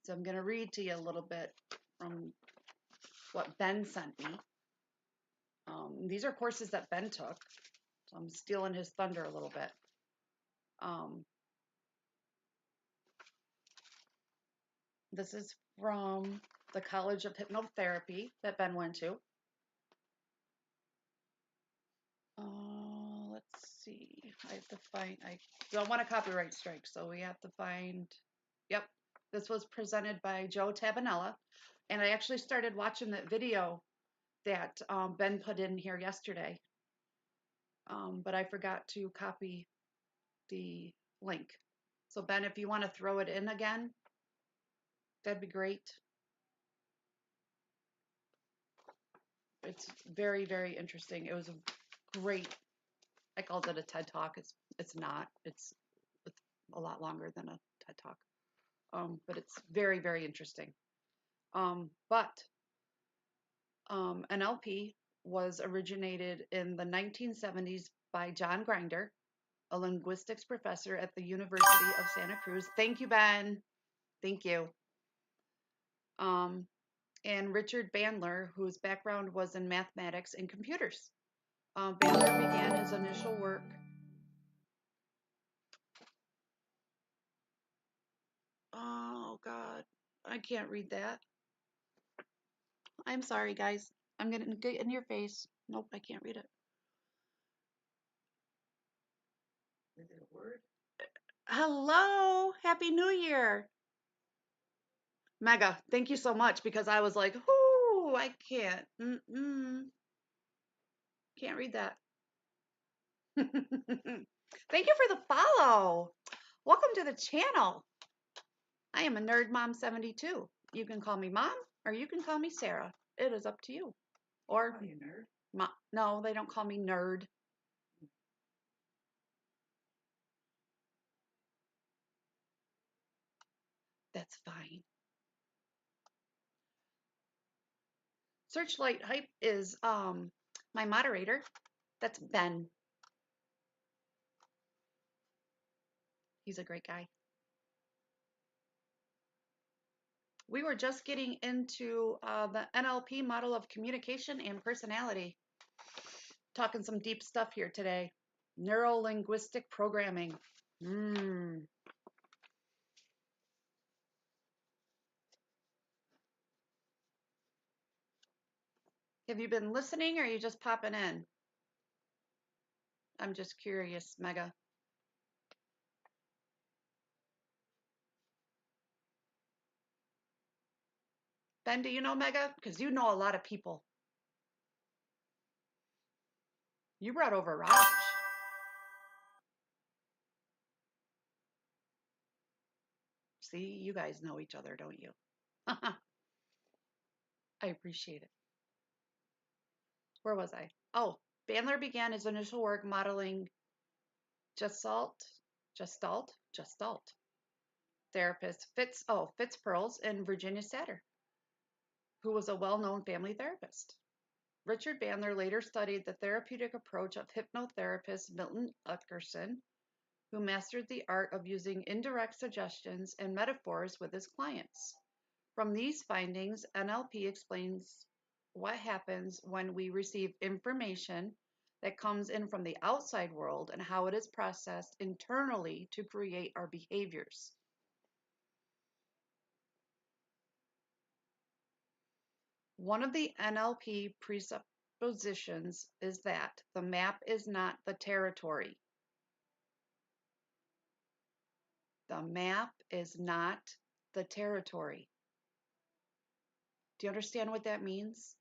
So I'm going to read to you a little bit from what Ben sent me. These are courses that Ben took, so I'm stealing his thunder a little bit. This is from the College of Hypnotherapy that Ben went to. Let's see. I have to find, I don't want a copyright strike, so we have to find, yep, This was presented by Joe Tabanella, and I actually started watching that video that Ben put in here yesterday, but I forgot to copy the link. So Ben, if you want to throw it in again, that'd be great. It's very, very interesting. It was a great, I called it a TED Talk. It's not. It's a lot longer than a TED Talk. But it's very, very interesting. But NLP was originated in the 1970s by John Grinder, a linguistics professor at the University of Santa Cruz. Thank you, Ben. Thank you. And Richard Bandler, whose background was in mathematics and computers. Bandler began his initial work. Oh, God. I can't read that. I'm sorry, guys. I'm going to get in your face. Nope, I can't read it. Is it a word? Hello. Happy New Year. Mega. Thank you so much, because I was like, whoo, I can't. Can't read that. Thank you for the follow. Welcome to the channel. I am a Nerd Mom 72. You can call me Mom, or you can call me Sarah. It is up to you. Or call you nerd? No, they don't call me nerd. That's fine. Searchlight Hype is my moderator. That's Ben. He's a great guy. We were just getting into the NLP model of communication and personality. Talking some deep stuff here today. Neuro-linguistic programming. Have you been listening, or are you just popping in? I'm just curious, Mega. Ben, do you know Mega? Because you know a lot of people. You brought over Raj. See, you guys know each other, don't you? I appreciate it. Where was I? Oh, Bandler began his initial work modeling Gestalt therapist Fitz Perls and Virginia Satter, who was a well-known family therapist. Richard Bandler later studied the therapeutic approach of hypnotherapist Milton Utkerson, who mastered the art of using indirect suggestions and metaphors with his clients. From these findings, NLP explains what happens when we receive information that comes in from the outside world and how it is processed internally to create our behaviors. One of the NLP presuppositions is that the map is not the territory. The map is not the territory. Do you understand what that means?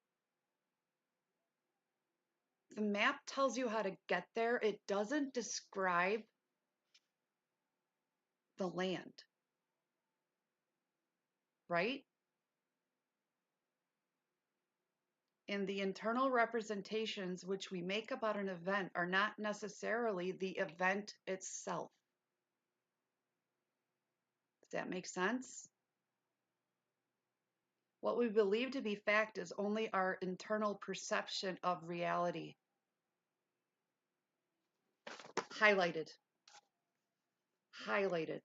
The map tells you how to get there. It doesn't describe the land, right? And the internal representations which we make about an event are not necessarily the event itself. Does that make sense? What we believe to be fact is only our internal perception of reality. Highlighted. Highlighted.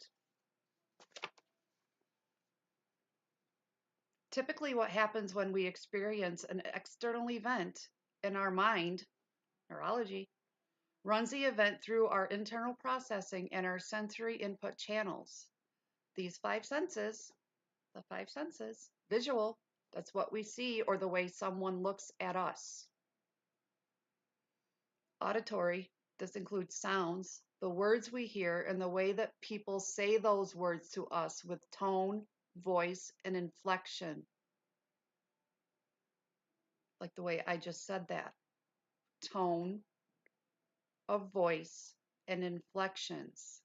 Typically, what happens when we experience an external event in our mind, neurology, runs the event through our internal processing and our sensory input channels. These five senses, the five senses, visual, that's what we see or the way someone looks at us. Auditory, this includes sounds, the words we hear, and the way that people say those words to us with tone, voice, and inflection, like the way I just said that. Tone of voice and inflections.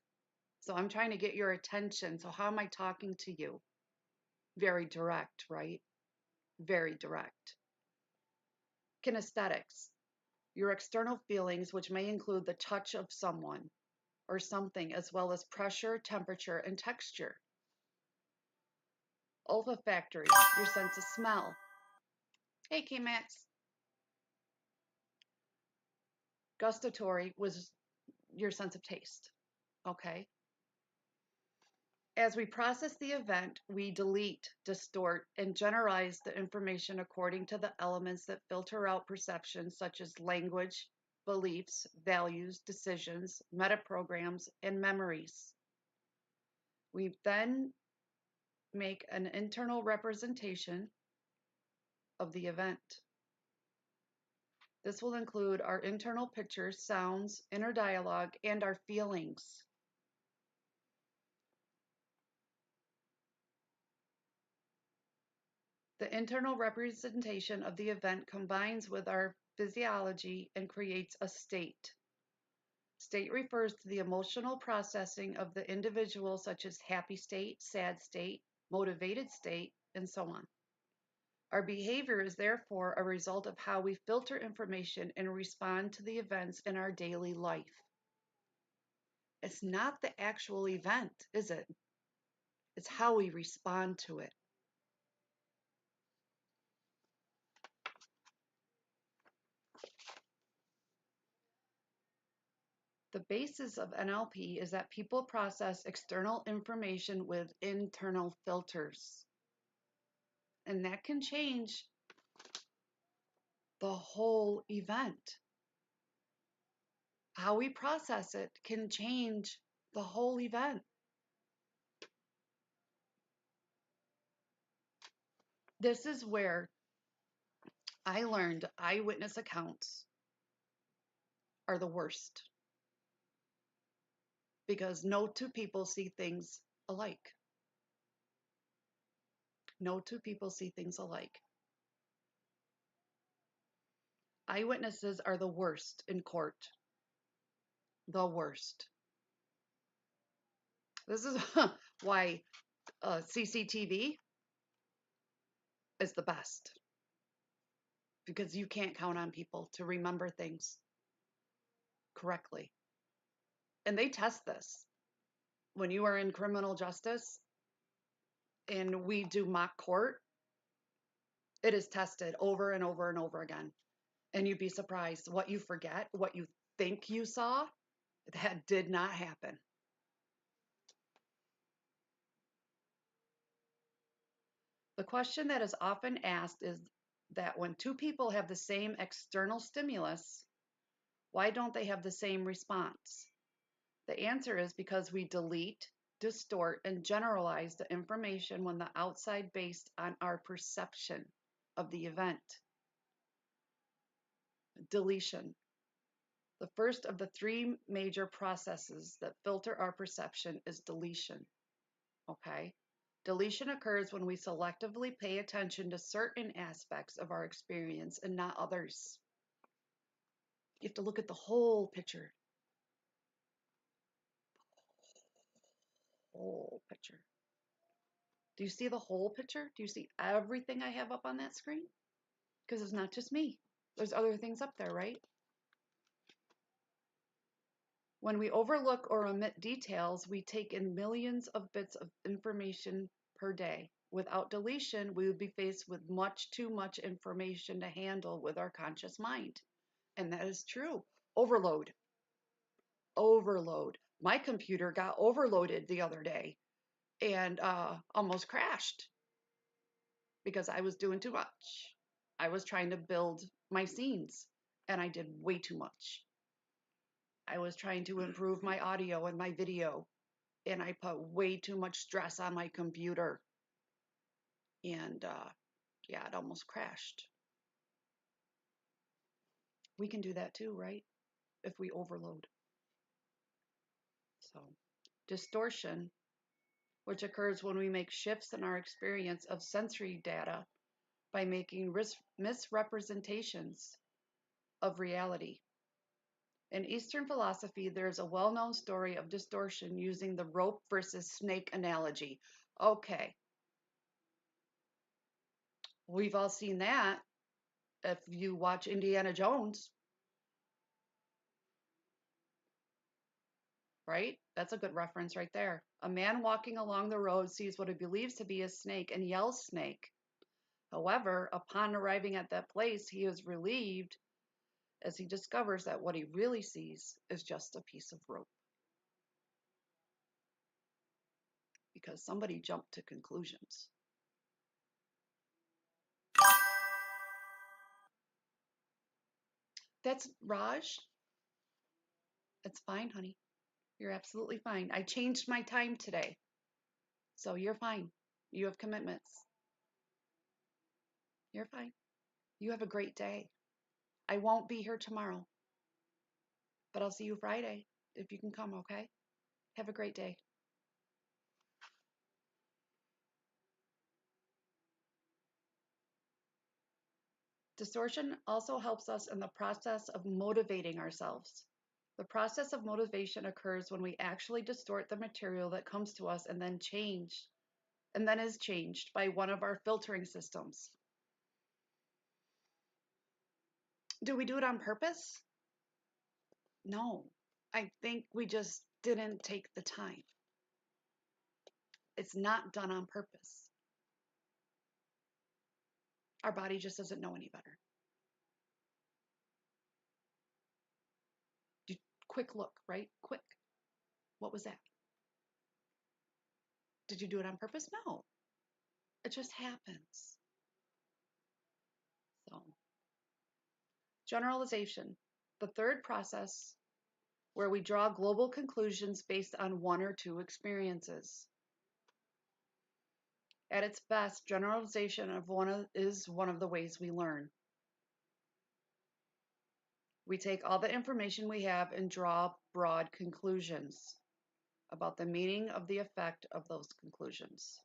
So I'm trying to get your attention. So how am I talking to you? Very direct, right? Very direct. Kinesthetics. Your external feelings, which may include the touch of someone or something, as well as pressure, temperature, and texture. Olfactory, your sense of smell. Hey, K-Max. Gustatory was your sense of taste. Okay. As we process the event, we delete, distort, and generalize the information according to the elements that filter out perception, such as language, beliefs, values, decisions, metaprograms, and memories. We then make an internal representation of the event. This will include our internal pictures, sounds, inner dialogue, and our feelings. The internal representation of the event combines with our physiology and creates a state. State refers to the emotional processing of the individual, such as happy state, sad state, motivated state, and so on. Our behavior is therefore a result of how we filter information and respond to the events in our daily life. It's not the actual event, is it? It's how we respond to it. The basis of NLP is that people process external information with internal filters. And that can change the whole event. How we process it can change the whole event. This is where I learned eyewitness accounts are the worst, because no two people see things alike. No two people see things alike. Eyewitnesses are the worst in court. The worst. This is why CCTV is the best, because you can't count on people to remember things correctly. And they test this. When you are in criminal justice and we do mock court, it is tested over and over and over again. And you'd be surprised what you forget, what you think you saw, that did not happen. The question that is often asked is that when two people have the same external stimulus, why don't they have the same response? The answer is because we delete, distort, and generalize the information when the outside based on our perception of the event. Deletion. The first of the three major processes that filter our perception is deletion. Okay? Deletion occurs when we selectively pay attention to certain aspects of our experience and not others. You have to look at the whole picture. Whole picture. Do you see the whole picture? Do you see everything I have up on that screen? Because it's not just me. There's other things up there, right? When we overlook or omit details, we take in millions of bits of information per day. Without deletion, we would be faced with much too much information to handle with our conscious mind. And that is true. Overload. Overload. My computer got overloaded the other day and almost crashed because I was doing too much. I was trying to build my scenes and I did way too much. I was trying to improve my audio and my video, and I put way too much stress on my computer. And yeah, it almost crashed. We can do that too, right? If we overload. So, distortion which occurs when we make shifts in our experience of sensory data by making misrepresentations of reality. In Eastern philosophy, there is a well known story of distortion using the rope versus snake analogy. Okay, we've all seen that if you watch Indiana Jones, right? That's a good reference right there. A man walking along the road sees what he believes to be a snake and yells snake. However, upon arriving at that place, he is relieved as he discovers that what he really sees is just a piece of rope because somebody jumped to conclusions. That's Raj. It's fine, honey. You're absolutely fine. I changed my time today, so you're fine. You have commitments. You're fine. You have a great day. I won't be here tomorrow, but I'll see you Friday if you can come, okay? Have a great day. Distortion also helps us in the process of motivating ourselves. The process of motivation occurs when we actually distort the material that comes to us and then is changed by one of our filtering systems. Do we do it on purpose? No. I think we just didn't take the time. It's not done on purpose. Our body just doesn't know any better. Quick look, right? Quick. What was that? Did you do it on purpose? No. It just happens. So, generalization. The third process where we draw global conclusions based on one or two experiences. At its best, generalization is one of the ways we learn. We take all the information we have and draw broad conclusions about the meaning of the effect of those conclusions.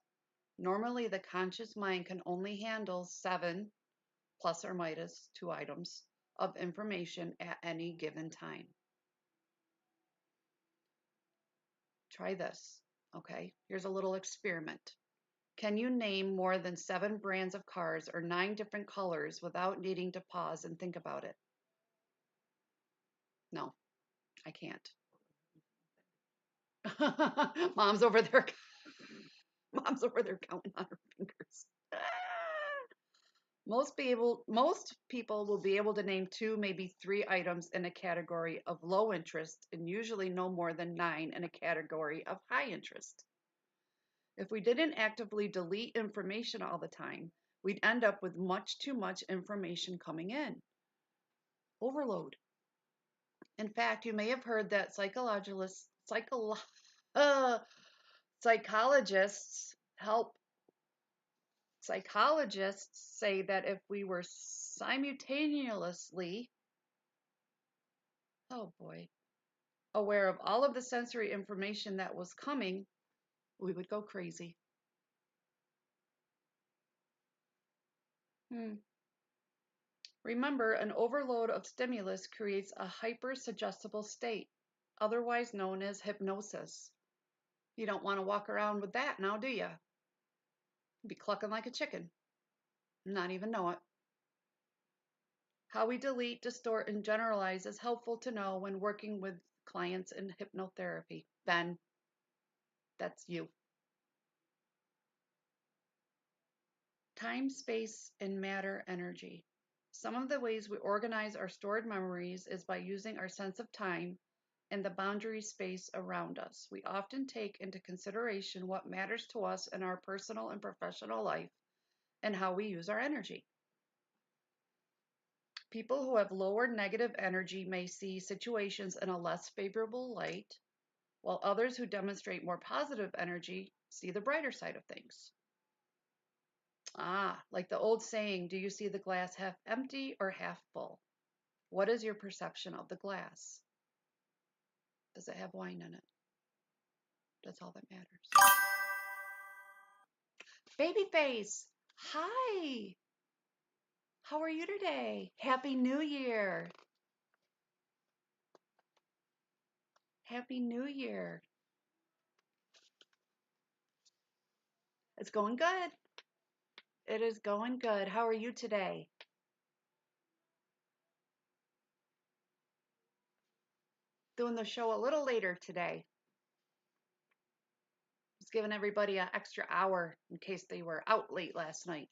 Normally, the conscious mind can only handle 7 plus or minus 2 items of information at any given time. Try this, okay? Here's a little experiment. Can you name more than 7 brands of cars or 9 different colors without needing to pause and think about it? No, I can't. Mom's over there. Mom's over there counting on her fingers. Most people will be able to name 2, maybe 3 items in a category of low interest and usually no more than 9 in a category of high interest. If we didn't actively delete information all the time, we'd end up with much too much information coming in. Overload. In fact, you may have heard that psychologists say that if we were simultaneously, aware of all of the sensory information that was coming, we would go crazy. Remember, an overload of stimulus creates a hyper-suggestible state, otherwise known as hypnosis. You don't want to walk around with that now, do you? You'd be clucking like a chicken, not even know it. How we delete, distort, and generalize is helpful to know when working with clients in hypnotherapy. Ben, that's you. Time, space, and matter energy. Some of the ways we organize our stored memories is by using our sense of time and the boundary space around us. We often take into consideration what matters to us in our personal and professional life and how we use our energy. People who have lower negative energy may see situations in a less favorable light, while others who demonstrate more positive energy see the brighter side of things. Like the old saying, do you see the glass half empty or half full? What is your perception of the glass? Does it have wine in it? That's all that matters. Babyface, hi. How are you today? Happy New Year. Happy New Year. It's going good. It is going good. How are you today? Doing the show a little later today. Just giving everybody an extra hour in case they were out late last night.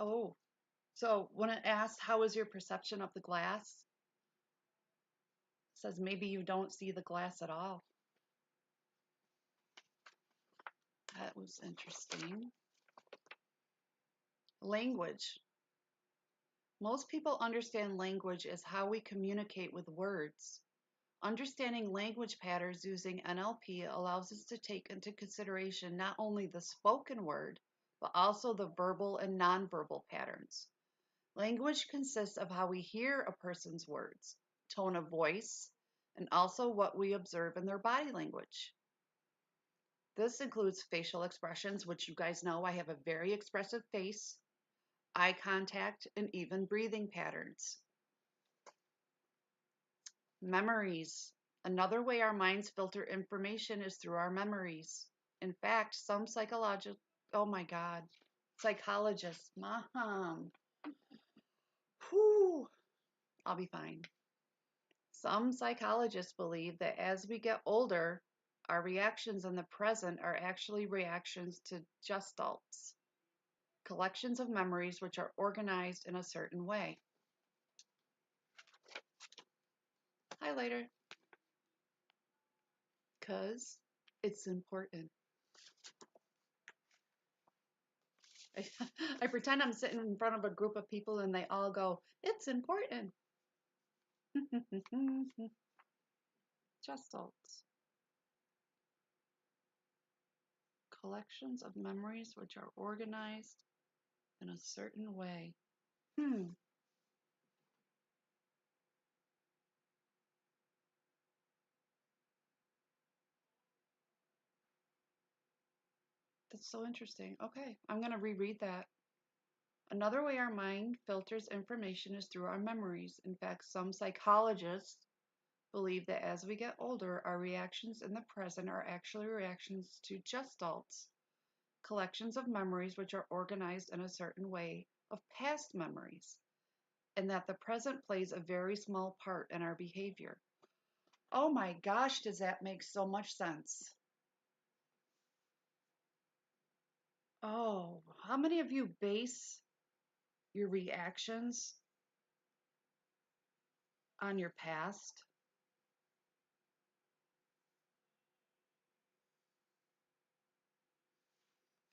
Oh, so when it asks, how is your perception of the glass? It says maybe you don't see the glass at all. That was interesting. Language. Most people understand language as how we communicate with words. Understanding language patterns using NLP allows us to take into consideration not only the spoken word, but also the verbal and nonverbal patterns. Language consists of how we hear a person's words, tone of voice, and also what we observe in their body language. This includes facial expressions, which you guys know I have a very expressive face, eye contact, and even breathing patterns. Memories. Another way our minds filter information is through our memories. In fact, some psychologists, oh my God, psychologists, mom, whew, I'll be fine. Some psychologists believe that as we get older, our reactions in the present are actually reactions to gestalts, collections of memories which are organized in a certain way. Highlighter, because it's important. I pretend I'm sitting in front of a group of people and they all go, it's important. Gestalts. Collections of memories which are organized in a certain way. That's so interesting. Okay, I'm going to reread that. Another way our mind filters information is through our memories. In fact, some psychologists believe that as we get older, our reactions in the present are actually reactions to gestalts, collections of memories which are organized in a certain way of past memories, and that the present plays a very small part in our behavior. Oh my gosh, does that make so much sense? Oh, how many of you base your reactions on your past?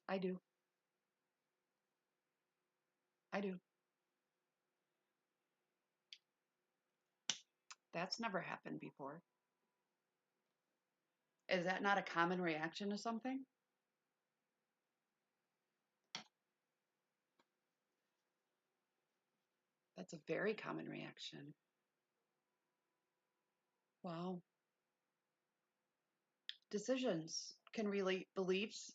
I do. I do. That's never happened before. Is that not a common reaction to something? That's a very common reaction. Wow. Decisions can relate beliefs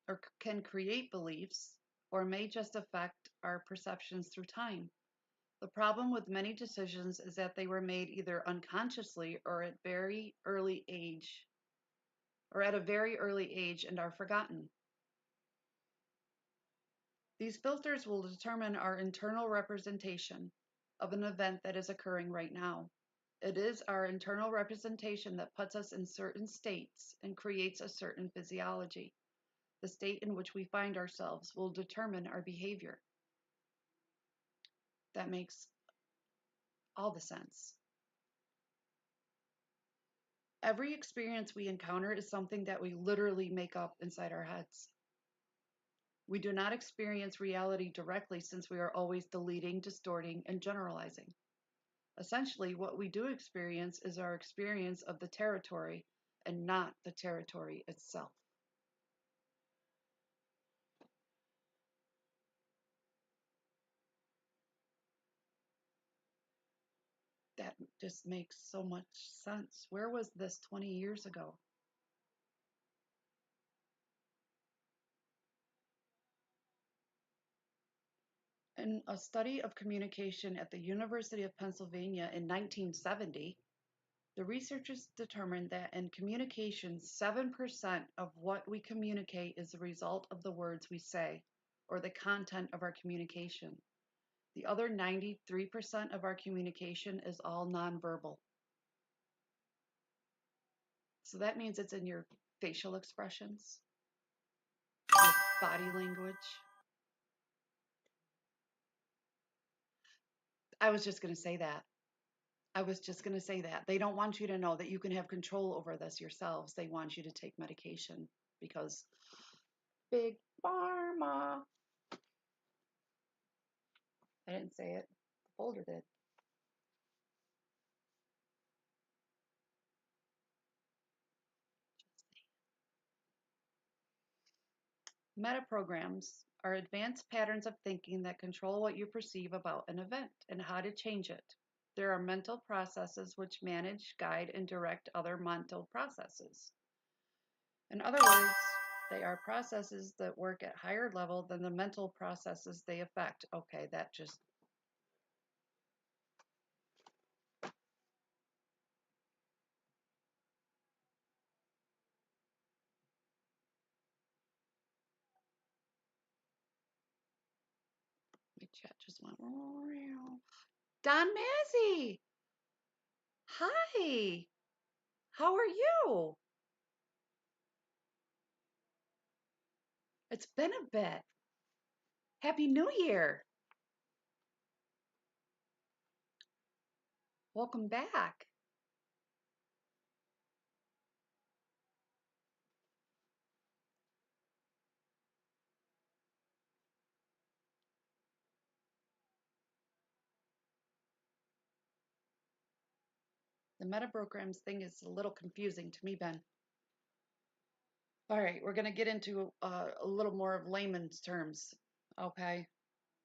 or can create beliefs or may just affect our perceptions through time. The problem with many decisions is that they were made either unconsciously or at a very early age and are forgotten. These filters will determine our internal representation of an event that is occurring right now. It is our internal representation that puts us in certain states and creates a certain physiology. The state in which we find ourselves will determine our behavior. That makes all the sense. Every experience we encounter is something that we literally make up inside our heads. We do not experience reality directly since we are always deleting, distorting, and generalizing. Essentially, what we do experience is our experience of the territory and not the territory itself. That just makes so much sense. Where was this 20 years ago? In a study of communication at the University of Pennsylvania in 1970, the researchers determined that in communication, 7% of what we communicate is the result of the words we say or the content of our communication. The other 93% of our communication is all nonverbal. So that means it's in your facial expressions, your body language. I was just going to say that. I was just going to say that. They don't want you to know that you can have control over this yourselves. They want you to take medication because big pharma. I didn't say it. The folder did. Metaprograms are advanced patterns of thinking that control what you perceive about an event and how to change it. There are mental processes which manage, guide, and direct other mental processes. In other words, they are processes that work at higher level than the mental processes they affect. Okay, that just my chat just went. Don Mazzy, hi. How are you? It's been a bit. Happy New Year. Welcome back. The metaprograms thing is a little confusing to me, Ben. All right, we're going to get into a little more of layman's terms. Okay.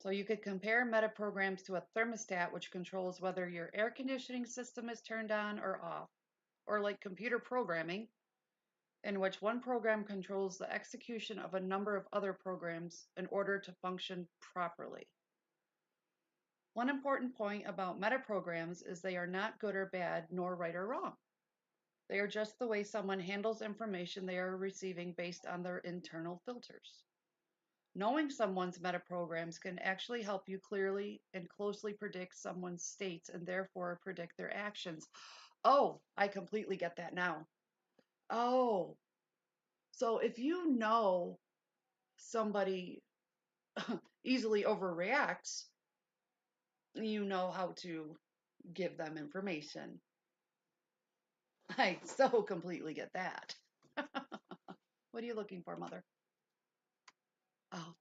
So you could compare metaprograms to a thermostat, which controls whether your air conditioning system is turned on or off, or like computer programming, in which one program controls the execution of a number of other programs in order to function properly. One important point about metaprograms is they are not good or bad, nor right or wrong. They are just the way someone handles information they are receiving based on their internal filters. Knowing someone's metaprograms can actually help you clearly and closely predict someone's states and therefore predict their actions. Oh, I completely get that now. Oh, so if you know somebody easily overreacts, you know how to give them information. I so completely get that. What are you looking for, Mother? Oh,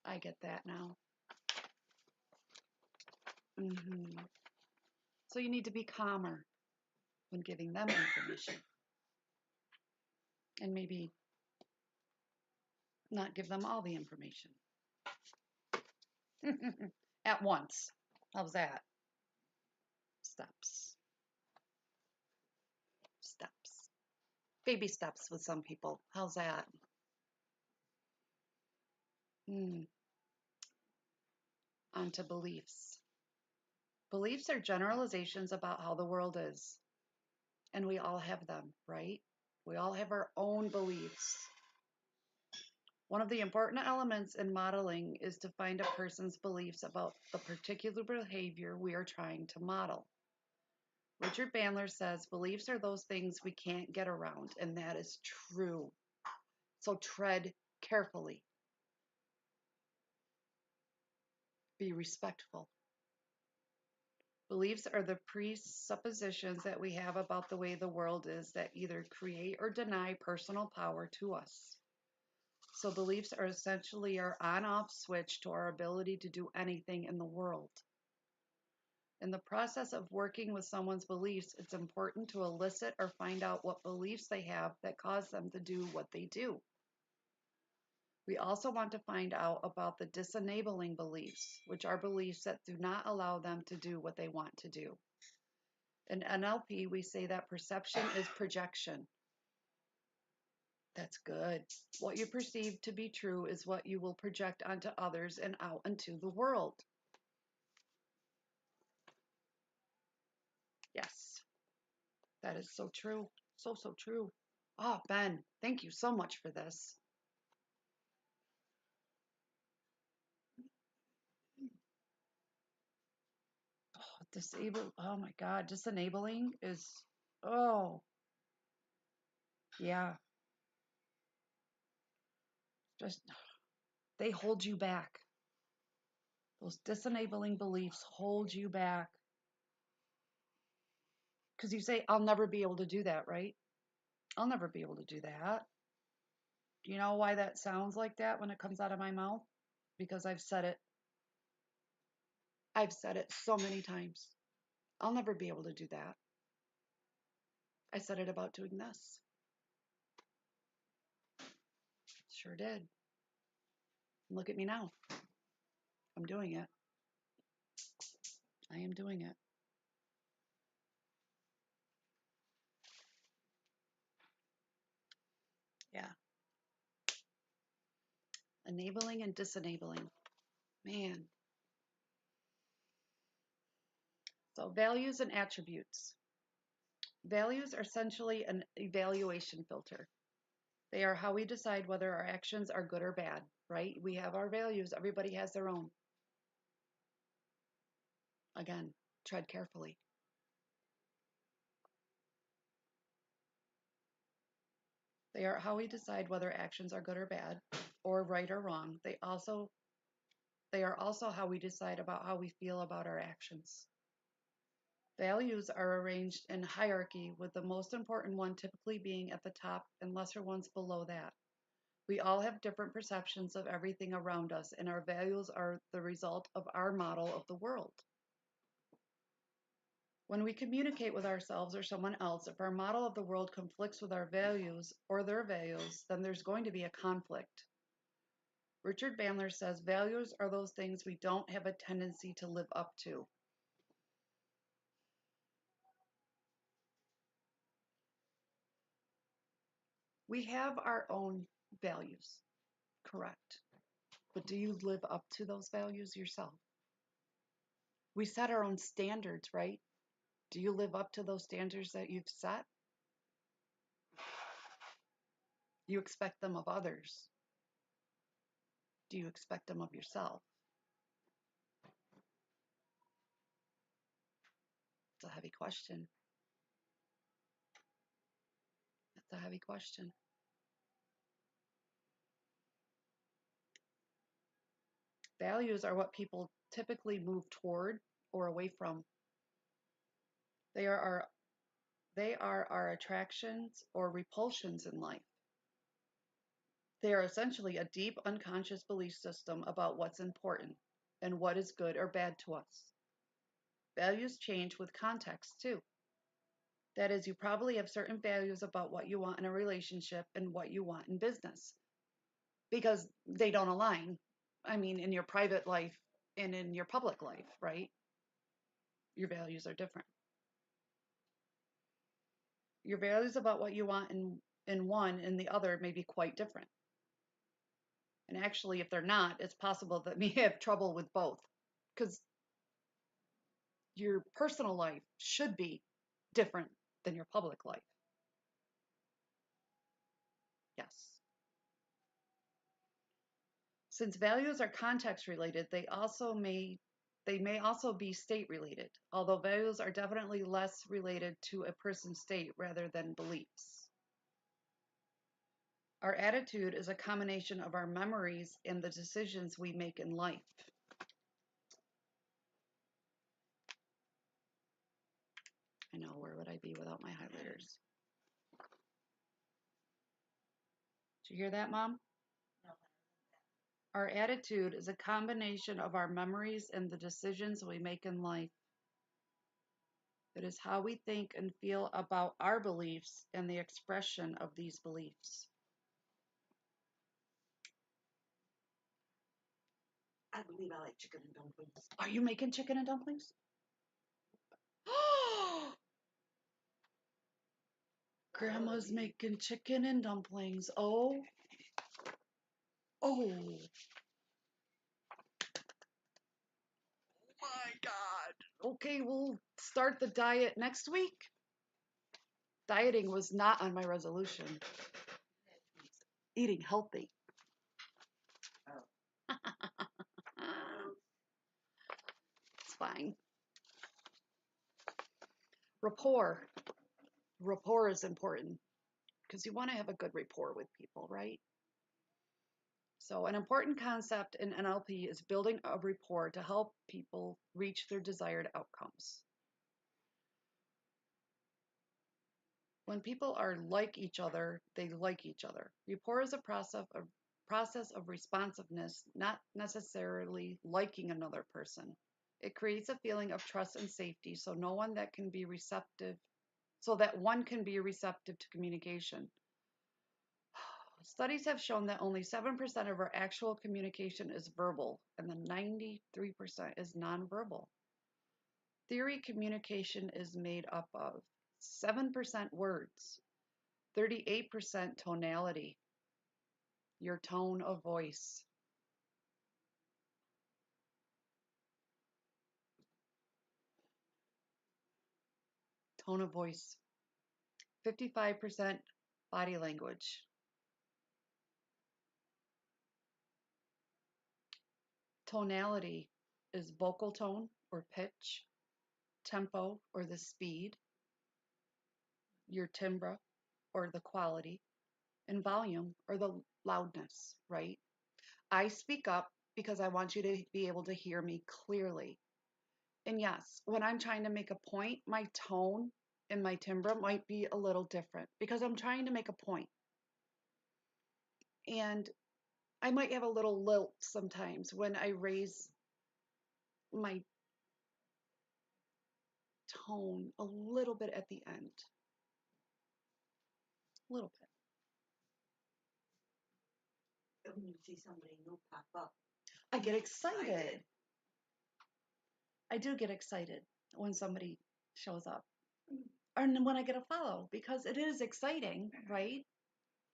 I get that now. So you need to be calmer when giving them information and maybe not give them all the information at once. How's that? Steps. Steps. Baby steps with some people. How's that? On to beliefs. Beliefs are generalizations about how the world is. And we all have them, right? We all have our own beliefs. One of the important elements in modeling is to find a person's beliefs about the particular behavior we are trying to model. Richard Bandler says beliefs are those things we can't get around, and that is true. So tread carefully. Be respectful. Beliefs are the presuppositions that we have about the way the world is that either create or deny personal power to us. So beliefs are essentially our on-off switch to our ability to do anything in the world. In the process of working with someone's beliefs, it's important to elicit or find out what beliefs they have that cause them to do what they do. We also want to find out about the disenabling beliefs, which are beliefs that do not allow them to do what they want to do. In NLP, we say that perception is projection. That's good. What you perceive to be true is what you will project onto others and out into the world. Yes, that is so true. So, so true. Oh, Ben, thank you so much for this. Oh my God, disenabling is, oh, yeah, just, they hold you back. Those disenabling beliefs hold you back. Because you say, I'll never be able to do that, right? I'll never be able to do that. Do you know why that sounds like that when it comes out of my mouth? Because I've said it. I've said it so many times. I'll never be able to do that. I said it about doing this. Sure did. Look at me now. I'm doing it. I am doing it. Yeah. Enabling and disenabling. Man. So values and attributes. Values are essentially an evaluation filter. They are how we decide whether our actions are good or bad, right? We have our values. Everybody has their own. Again, tread carefully. They are how we decide whether actions are good or bad, or right or wrong. They are also how we decide about how we feel about our actions. Values are arranged in hierarchy, with the most important one typically being at the top and lesser ones below that. We all have different perceptions of everything around us, and our values are the result of our model of the world. When we communicate with ourselves or someone else, if our model of the world conflicts with our values or their values, then there's going to be a conflict. Richard Bandler says values are those things we don't have a tendency to live up to. We have our own values, correct. But do you live up to those values yourself? We set our own standards, right? Do you live up to those standards that you've set? You expect them of others. Do you expect them of yourself? It's a heavy question. It's a heavy question. Values are what people typically move toward or away from. They are our attractions or repulsions in life. They are essentially a deep unconscious belief system about what's important and what is good or bad to us. Values change with context too. That is, you probably have certain values about what you want in a relationship and what you want in business because they don't align. I mean, in your private life and in your public life, right? Your values are different. Your values about what you want in one and the other may be quite different. And actually, if they're not, it's possible that we have trouble with both because your personal life should be different than your public life. Yes. Since values are context related, they may also be state related, although values are definitely less related to a person's state rather than beliefs. Our attitude is a combination of our memories and the decisions we make in life. I know, where would I be without my highlighters? Did you hear that, Mom? No. Our attitude is a combination of our memories and the decisions we make in life. It is how we think and feel about our beliefs and the expression of these beliefs. I believe I like chicken and dumplings. Are you making chicken and dumplings? Grandma's making chicken and dumplings. Oh. Oh. My God. Okay, we'll start the diet next week. Dieting was not on my resolution. Eating healthy. Oh. It's fine. Rapport. Rapport is important because you want to have a good rapport with people, right? So, an important concept in NLP is building a rapport to help people reach their desired outcomes. When people are like each other, they like each other. Rapport is a process of responsiveness, not necessarily liking another person. It creates a feeling of trust and safety so no one that can be receptive so that one can be receptive to communication. Studies have shown that only 7% of our actual communication is verbal and then 93% is nonverbal. Theory communication is made up of 7% words, 38% tonality, your tone of voice. Tone of voice. 55% body language. Tonality is vocal tone or pitch, tempo or the speed, your timbre or the quality, and volume or the loudness, right? I speak up because I want you to be able to hear me clearly. And yes, when I'm trying to make a point, my tone and my timbre might be a little different because I'm trying to make a point. And I might have a little lilt sometimes when I raise my tone a little bit at the end. A little bit. When you see somebody new pop up, I get excited. I do get excited when somebody shows up. Or when I get a follow because it is exciting, right?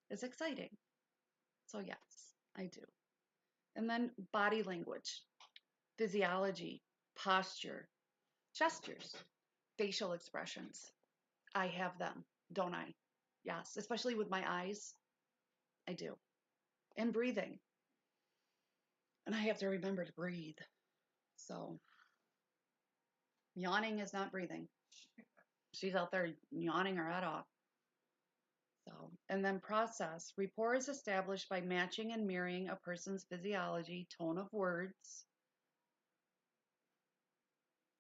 It's exciting. So, yes, I do. And then body language, physiology, posture, gestures, facial expressions. I have them, don't I? Yes, especially with my eyes. I do. And breathing. And I have to remember to breathe. So, yawning is not breathing. She's out there yawning her head off. So, and then process. Rapport is established by matching and mirroring a person's physiology, tone of words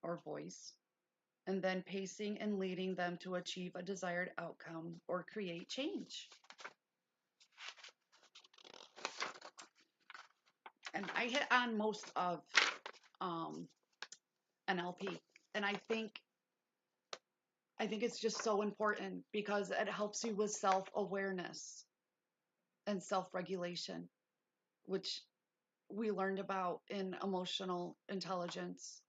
or voice, and then pacing and leading them to achieve a desired outcome or create change. And I hit on most of NLP, and I think it's just so important because it helps you with self-awareness and self-regulation, which we learned about in emotional intelligence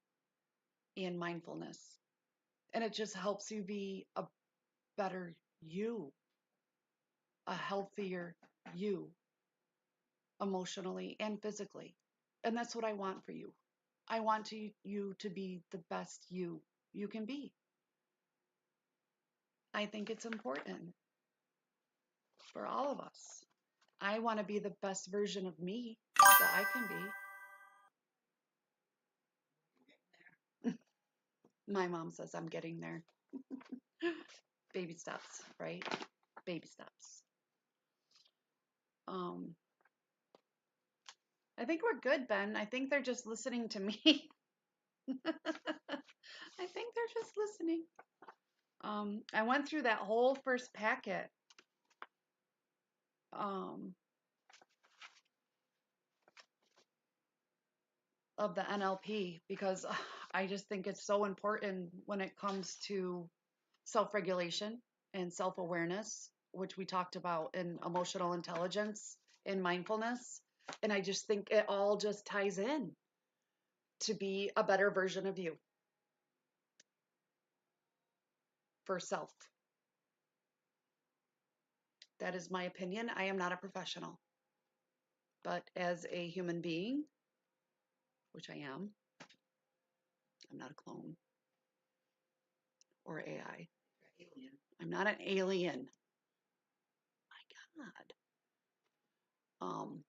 and mindfulness. And it just helps you be a better you, a healthier you, emotionally and physically. And that's what I want for you. I want you to be the best you can be. I think it's important for all of us. I want to be the best version of me that I can be. My mom says I'm getting there. Baby steps, right? Baby steps. Um, I think we're good, Ben. I think they're just listening to me. I think they're just listening. I went through that whole first packet. Um, of the NLP because I just think it's so important when it comes to self-regulation and self-awareness, which we talked about in emotional intelligence and mindfulness. And I just think it all just ties in to be a better version of you for self. That is my opinion. I am not a professional. But as a human being, which I am, I'm not a clone or AI. Alien. I'm not an alien. My God.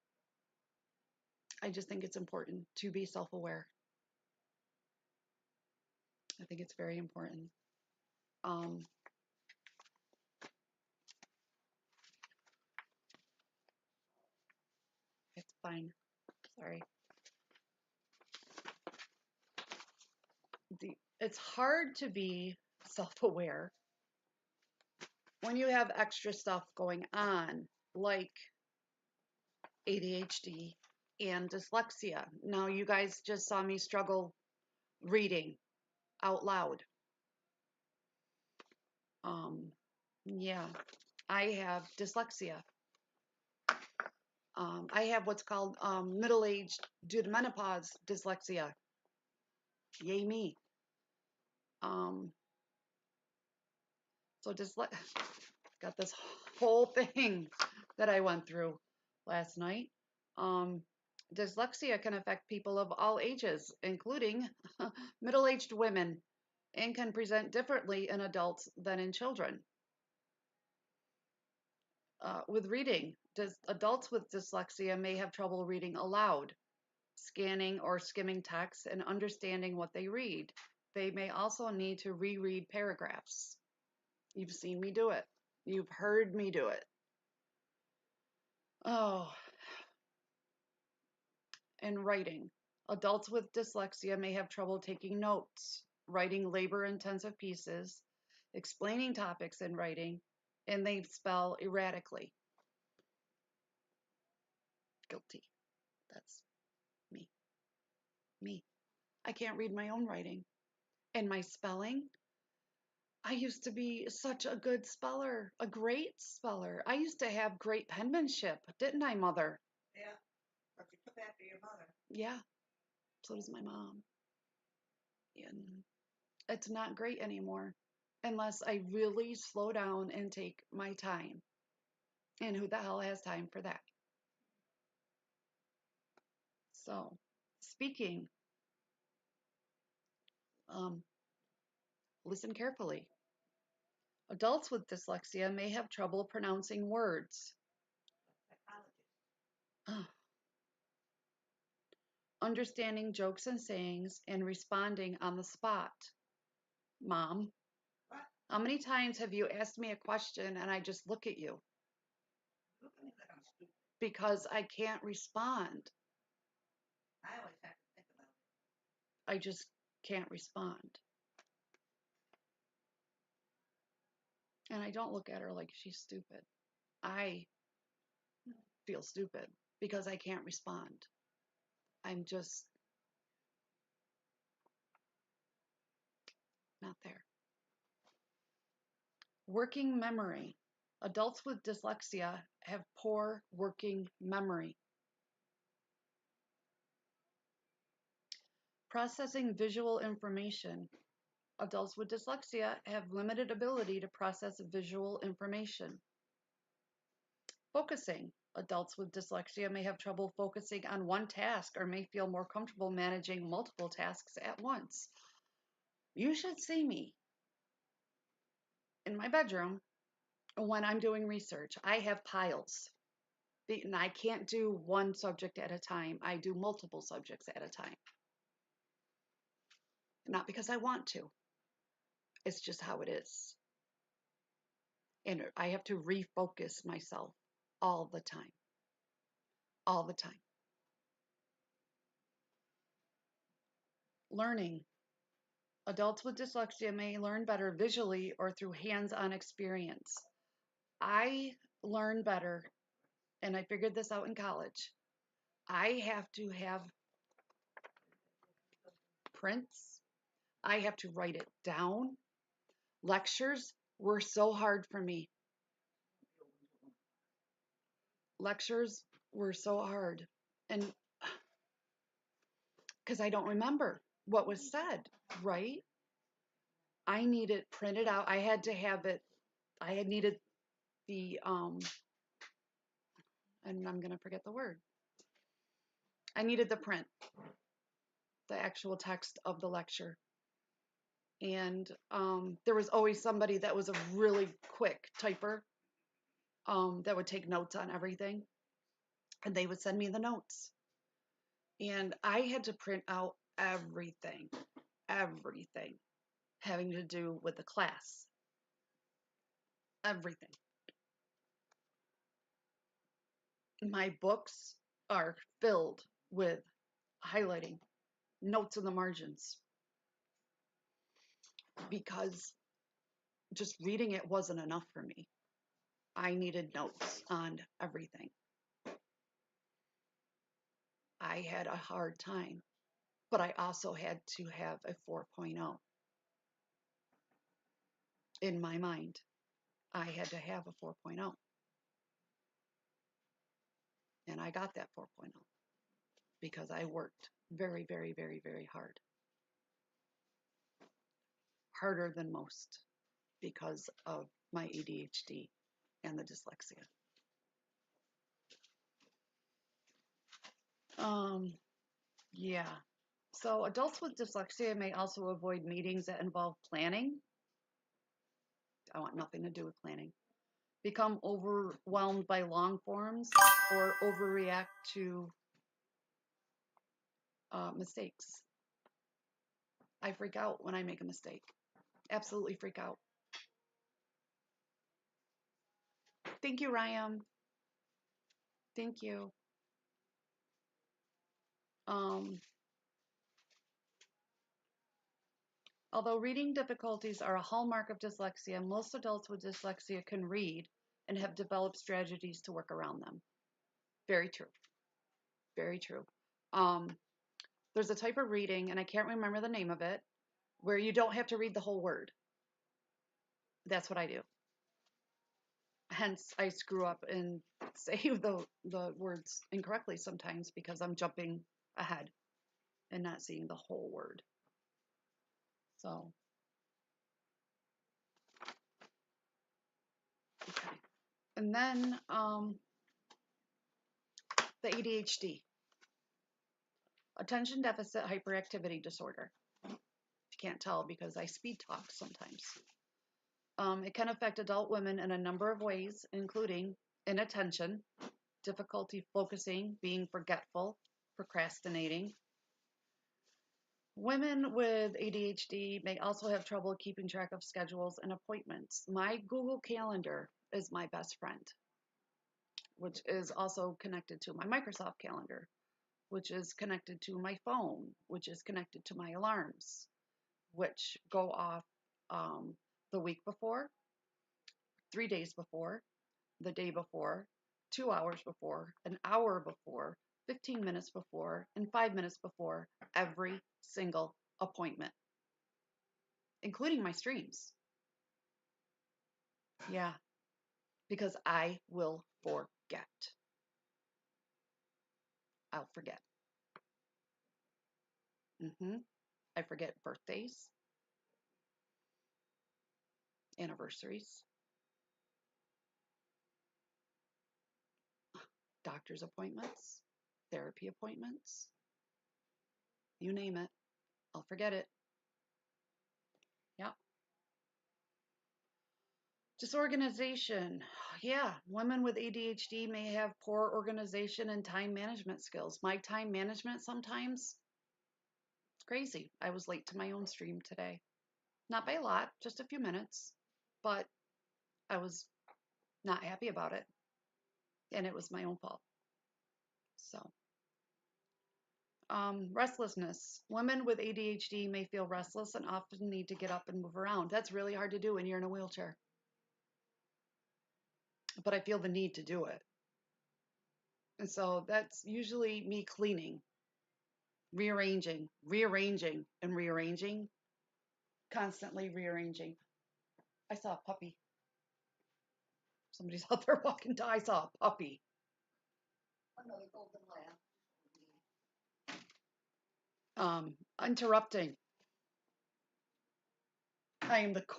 I just think it's important to be self-aware. I think it's very important. It's fine. Sorry. It's hard to be self-aware when you have extra stuff going on, like ADHD and dyslexia. Now, you guys just saw me struggle reading out loud. Yeah, I have dyslexia. I have what's called middle-aged due to menopause dyslexia. Yay me. So got this whole thing that I went through last night. Dyslexia can affect people of all ages, including middle-aged women, and can present differently in adults than in children. With reading, adults with dyslexia may have trouble reading aloud, scanning or skimming text, and understanding what they read. They may also need to reread paragraphs. You've seen me do it. You've heard me do it. Oh, and writing. Adults with dyslexia may have trouble taking notes, writing labor-intensive pieces, explaining topics in writing, and they spell erratically. Guilty. That's me. Me. I can't read my own writing. And my spelling, I used to be such a good speller, a great speller. I used to have great penmanship, didn't I, Mother? Yeah. But you took after your mother. Yeah. So does my mom. And it's not great anymore unless I really slow down and take my time. And who the hell has time for that? So, speaking, listen carefully. Adults with dyslexia may have trouble pronouncing words, understanding jokes and sayings, and responding on the spot. Mom, What? how many times have you asked me a question and I just look at you? Look at me like I'm stupid. Because I can't respond. I always have to think about it. I just can't respond. And I don't look at her like she's stupid. I feel stupid because I can't respond. I'm just not there. Working memory. Adults with dyslexia have poor working memory. Processing visual information. Adults with dyslexia have limited ability to process visual information. Focusing. Adults with dyslexia may have trouble focusing on one task or may feel more comfortable managing multiple tasks at once. You should see me in my bedroom when I'm doing research. I have piles. And I can't do one subject at a time. I do multiple subjects at a time. Not because I want to. It's just how it is. And I have to refocus myself all the time. All the time. Learning. Adults with dyslexia may learn better visually or through hands-on experience. I learn better, and I figured this out in college. I have to have prints. I have to write it down. Lectures were so hard for me. Lectures were so hard. And because I don't remember what was said, right? I need it printed out. I had to have it. I had needed the and I'm gonna forget the word. I needed the print, the actual text of the lecture. And there was always somebody that was a really quick typer that would take notes on everything, and they would send me the notes. And I had to print out everything having to do with the class, everything. My books are filled with highlighting, notes in the margins, because just reading it wasn't enough for me. I needed notes on everything. I had a hard time, but I also had to have a 4.0 in my mind. I had to have a 4.0, and I got that 4.0 because I worked very, very, very, very hard. Harder than most because of my ADHD and the dyslexia. Yeah. So adults with dyslexia may also avoid meetings that involve planning. I want nothing to do with planning. Become overwhelmed by long forms or overreact to mistakes. I freak out when I make a mistake. Absolutely freak out. Thank you, Ryan. Thank you. Um, Although reading difficulties are a hallmark of dyslexia, most adults with dyslexia can read and have developed strategies to work around them. Very true. Very true. Um, there's a type of reading, and I can't remember the name of it, where you don't have to read the whole word. That's what I do. Hence, I screw up and say the words incorrectly sometimes because I'm jumping ahead and not seeing the whole word. So, okay. And then the ADHD, attention deficit hyperactivity disorder. You can't tell because I speed talk sometimes. It can affect adult women in a number of ways, including inattention, difficulty focusing, being forgetful, procrastinating. Women with ADHD may also have trouble keeping track of schedules and appointments. My Google Calendar is my best friend, which is also connected to my Microsoft Calendar, which is connected to my phone, which is connected to my alarms, which go off the week before, 3 days before, the day before, 2 hours before, an hour before, 15 minutes before, and 5 minutes before every single appointment, including my streams. Yeah, because I will forget. I'll forget. I forget birthdays, anniversaries, doctor's appointments, therapy appointments, you name it. I'll forget it. Yeah. Disorganization. Yeah, women with ADHD may have poor organization and time management skills. My time management sometimes, it's crazy. I was late to my own stream today. Not by a lot, just a few minutes, but I was not happy about it, and it was my own fault. So, restlessness. Women with ADHD may feel restless and often need to get up and move around. That's really hard to do when you're in a wheelchair, but I feel the need to do it. And so that's usually me cleaning, rearranging, and rearranging, constantly rearranging. I saw a puppy. Somebody's out there walking by. I saw a puppy. Another golden lamb. Interrupting.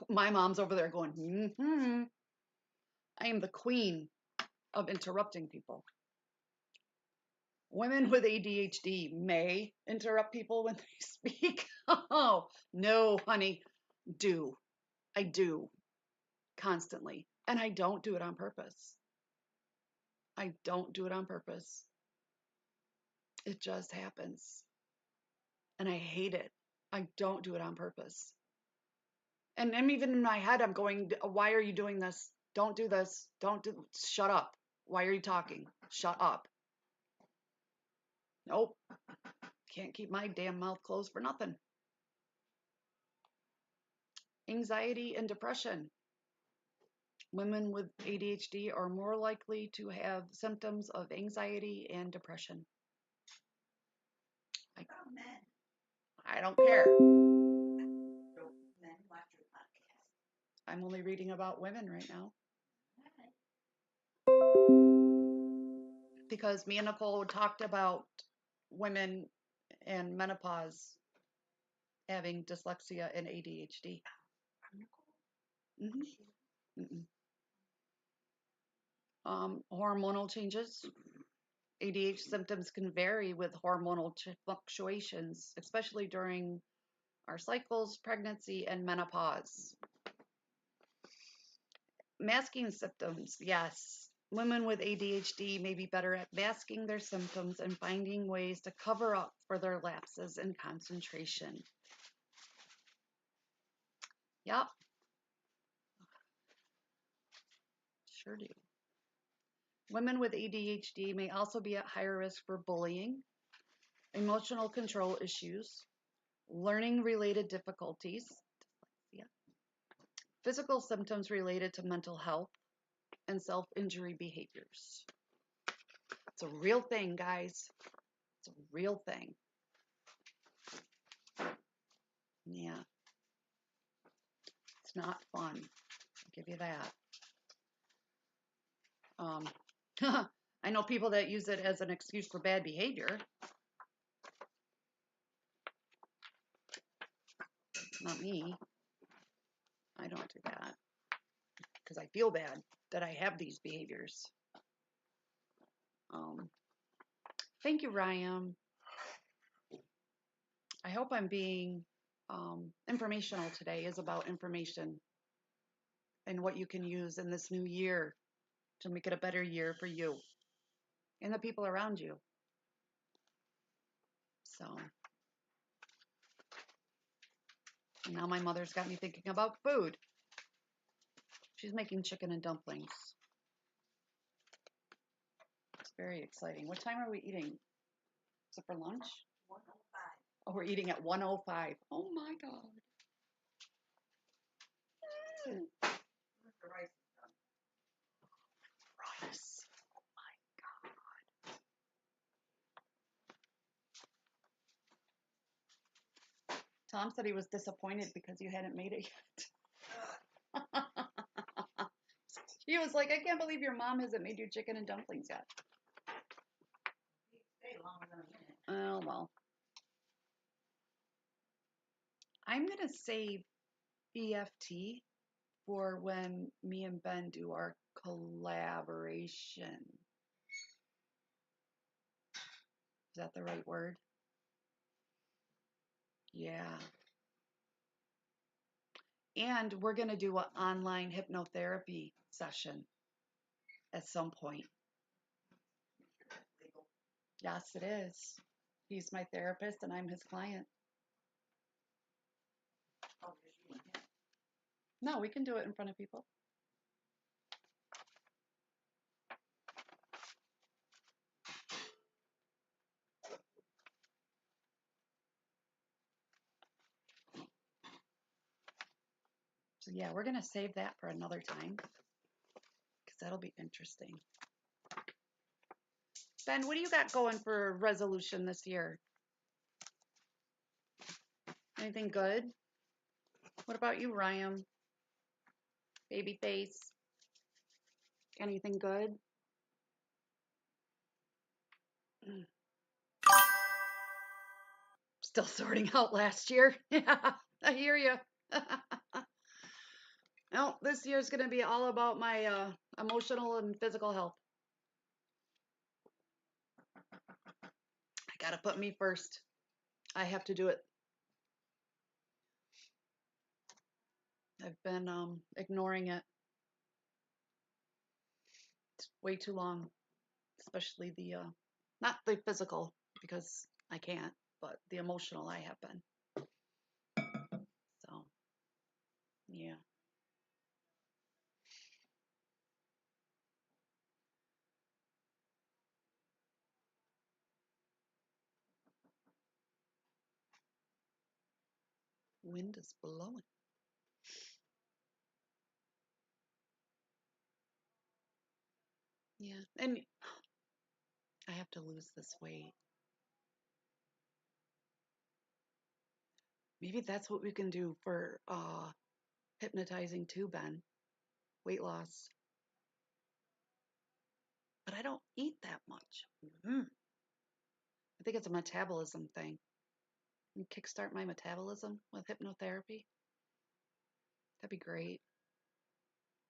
My mom's over there going, mm-hmm. I am the queen of interrupting people. Women with ADHD may interrupt people when they speak. Oh, no, honey, do. I do constantly. And I don't do it on purpose. I don't do it on purpose. It just happens. And I hate it. I don't do it on purpose. And I'm even in my head, I'm going, why are you doing this? Don't do this. Shut up. Why are you talking? Shut up. Nope. Can't keep my damn mouth closed for nothing. Anxiety and depression. Women with ADHD are more likely to have symptoms of anxiety and depression. About men. I don't care. So men watch your podcast. I'm only reading about women right now. Because me and Nicole talked about women and menopause having dyslexia and ADHD. Mm-hmm. Hormonal changes. ADHD symptoms can vary with hormonal fluctuations, especially during our cycles, pregnancy, and menopause. Masking symptoms, yes. Women with ADHD may be better at masking their symptoms and finding ways to cover up for their lapses in concentration. Yep. Sure do. Women with ADHD may also be at higher risk for bullying, emotional control issues, learning-related difficulties, physical symptoms related to mental health, and self-injury behaviors. It's a real thing, guys. It's a real thing. Yeah. It's not fun. I'll give you that. I know people that use it as an excuse for bad behavior. Not me. I don't do that because I feel bad that I have these behaviors. Thank you, Ryan. I hope I'm being informational today. Is about information and what you can use in this new year to make it a better year for you and the people around you. So, and now my mother's got me thinking about food. She's making chicken and dumplings. It's very exciting. What time are we eating? Is it for lunch? 105. Oh, we're eating at 1:05. Oh my God. The rice is done. Rice. Oh my God. Tom said he was disappointed because you hadn't made it yet. He was like, I can't believe your mom hasn't made you chicken and dumplings yet. You stay longer than a minute. Oh, well. I'm going to save EFT for when me and Ben do our collaboration. Is that the right word? Yeah. And we're going to do an online hypnotherapy session at some point. Legal. Yes, it is. He's my therapist and I'm his client. Oh, just you and him. No, we can do it in front of people. So yeah, we're going to save that for another time because that'll be interesting. Ben, what do you got going for resolution this year? Anything good? What about you, Ryan? Babyface? Anything good? Still sorting out last year. Yeah, I hear you. No, this year's going to be all about my emotional and physical health. I got to put me first. I have to do it. I've been ignoring it. It's way too long, especially the not the physical because I can't, but the emotional I have been. So, yeah. Wind is blowing. Yeah, and I have to lose this weight. Maybe that's what we can do for hypnotizing too, Ben. Weight loss. But I don't eat that much. I think it's a metabolism thing. And kickstart my metabolism with hypnotherapy. That'd be great.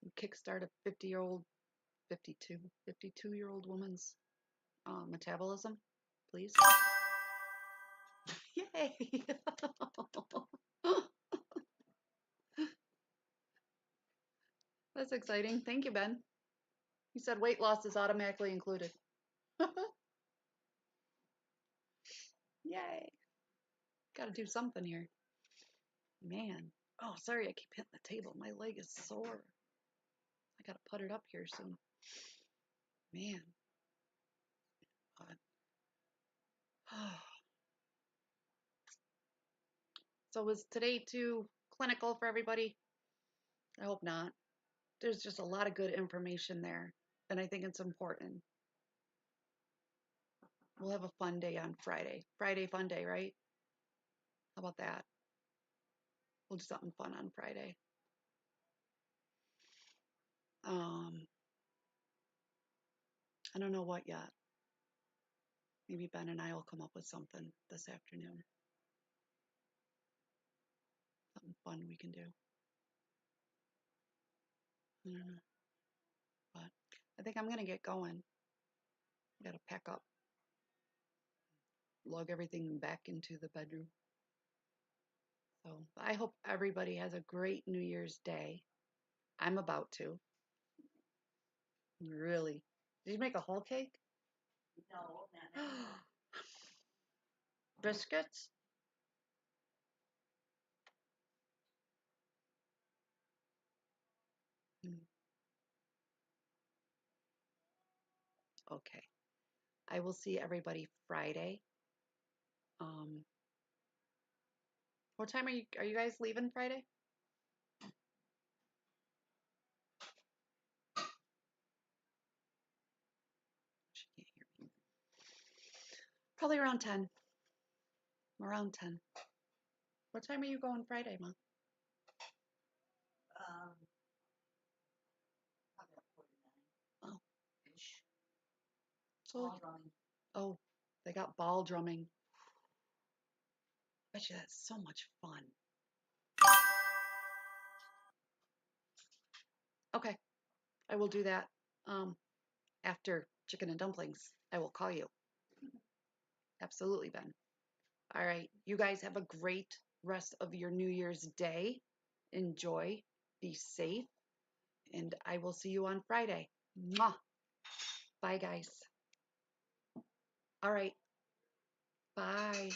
And kickstart a 50-year-old, 52-year-old woman's metabolism, please. Yay! That's exciting. Thank you, Ben. You said weight loss is automatically included. Yay! Got to do something here. Man. Oh, sorry, I keep hitting the table. My leg is sore. I got to put it up here soon. Man. So was today too clinical for everybody? I hope not. There's just a lot of good information there, and I think it's important. We'll have a fun day on Friday. Friday fun day, right? How about that? We'll do something fun on Friday. I don't know what yet. Maybe Ben and I will come up with something this afternoon. Something fun we can do. I don't know. But I think I'm going to get going. I got to pack up, lug everything back into the bedroom. So I hope everybody has a great New Year's Day. I'm about to. Really? Did you make a whole cake? No, not Biscuits? Okay. I will see everybody Friday. What time are you guys leaving Friday? She can't hear me. Probably around 10. Around 10. What time are you going Friday, Mom? probably about 49. Oh. Ish. So, All drumming. oh, they got ball drumming. Bet you that's so much fun. Okay, I will do that. After chicken and dumplings, I will call you. Absolutely, Ben. All right, you guys have a great rest of your New Year's Day. Enjoy, be safe, and I will see you on Friday. Mwah. Bye, guys. All right, bye.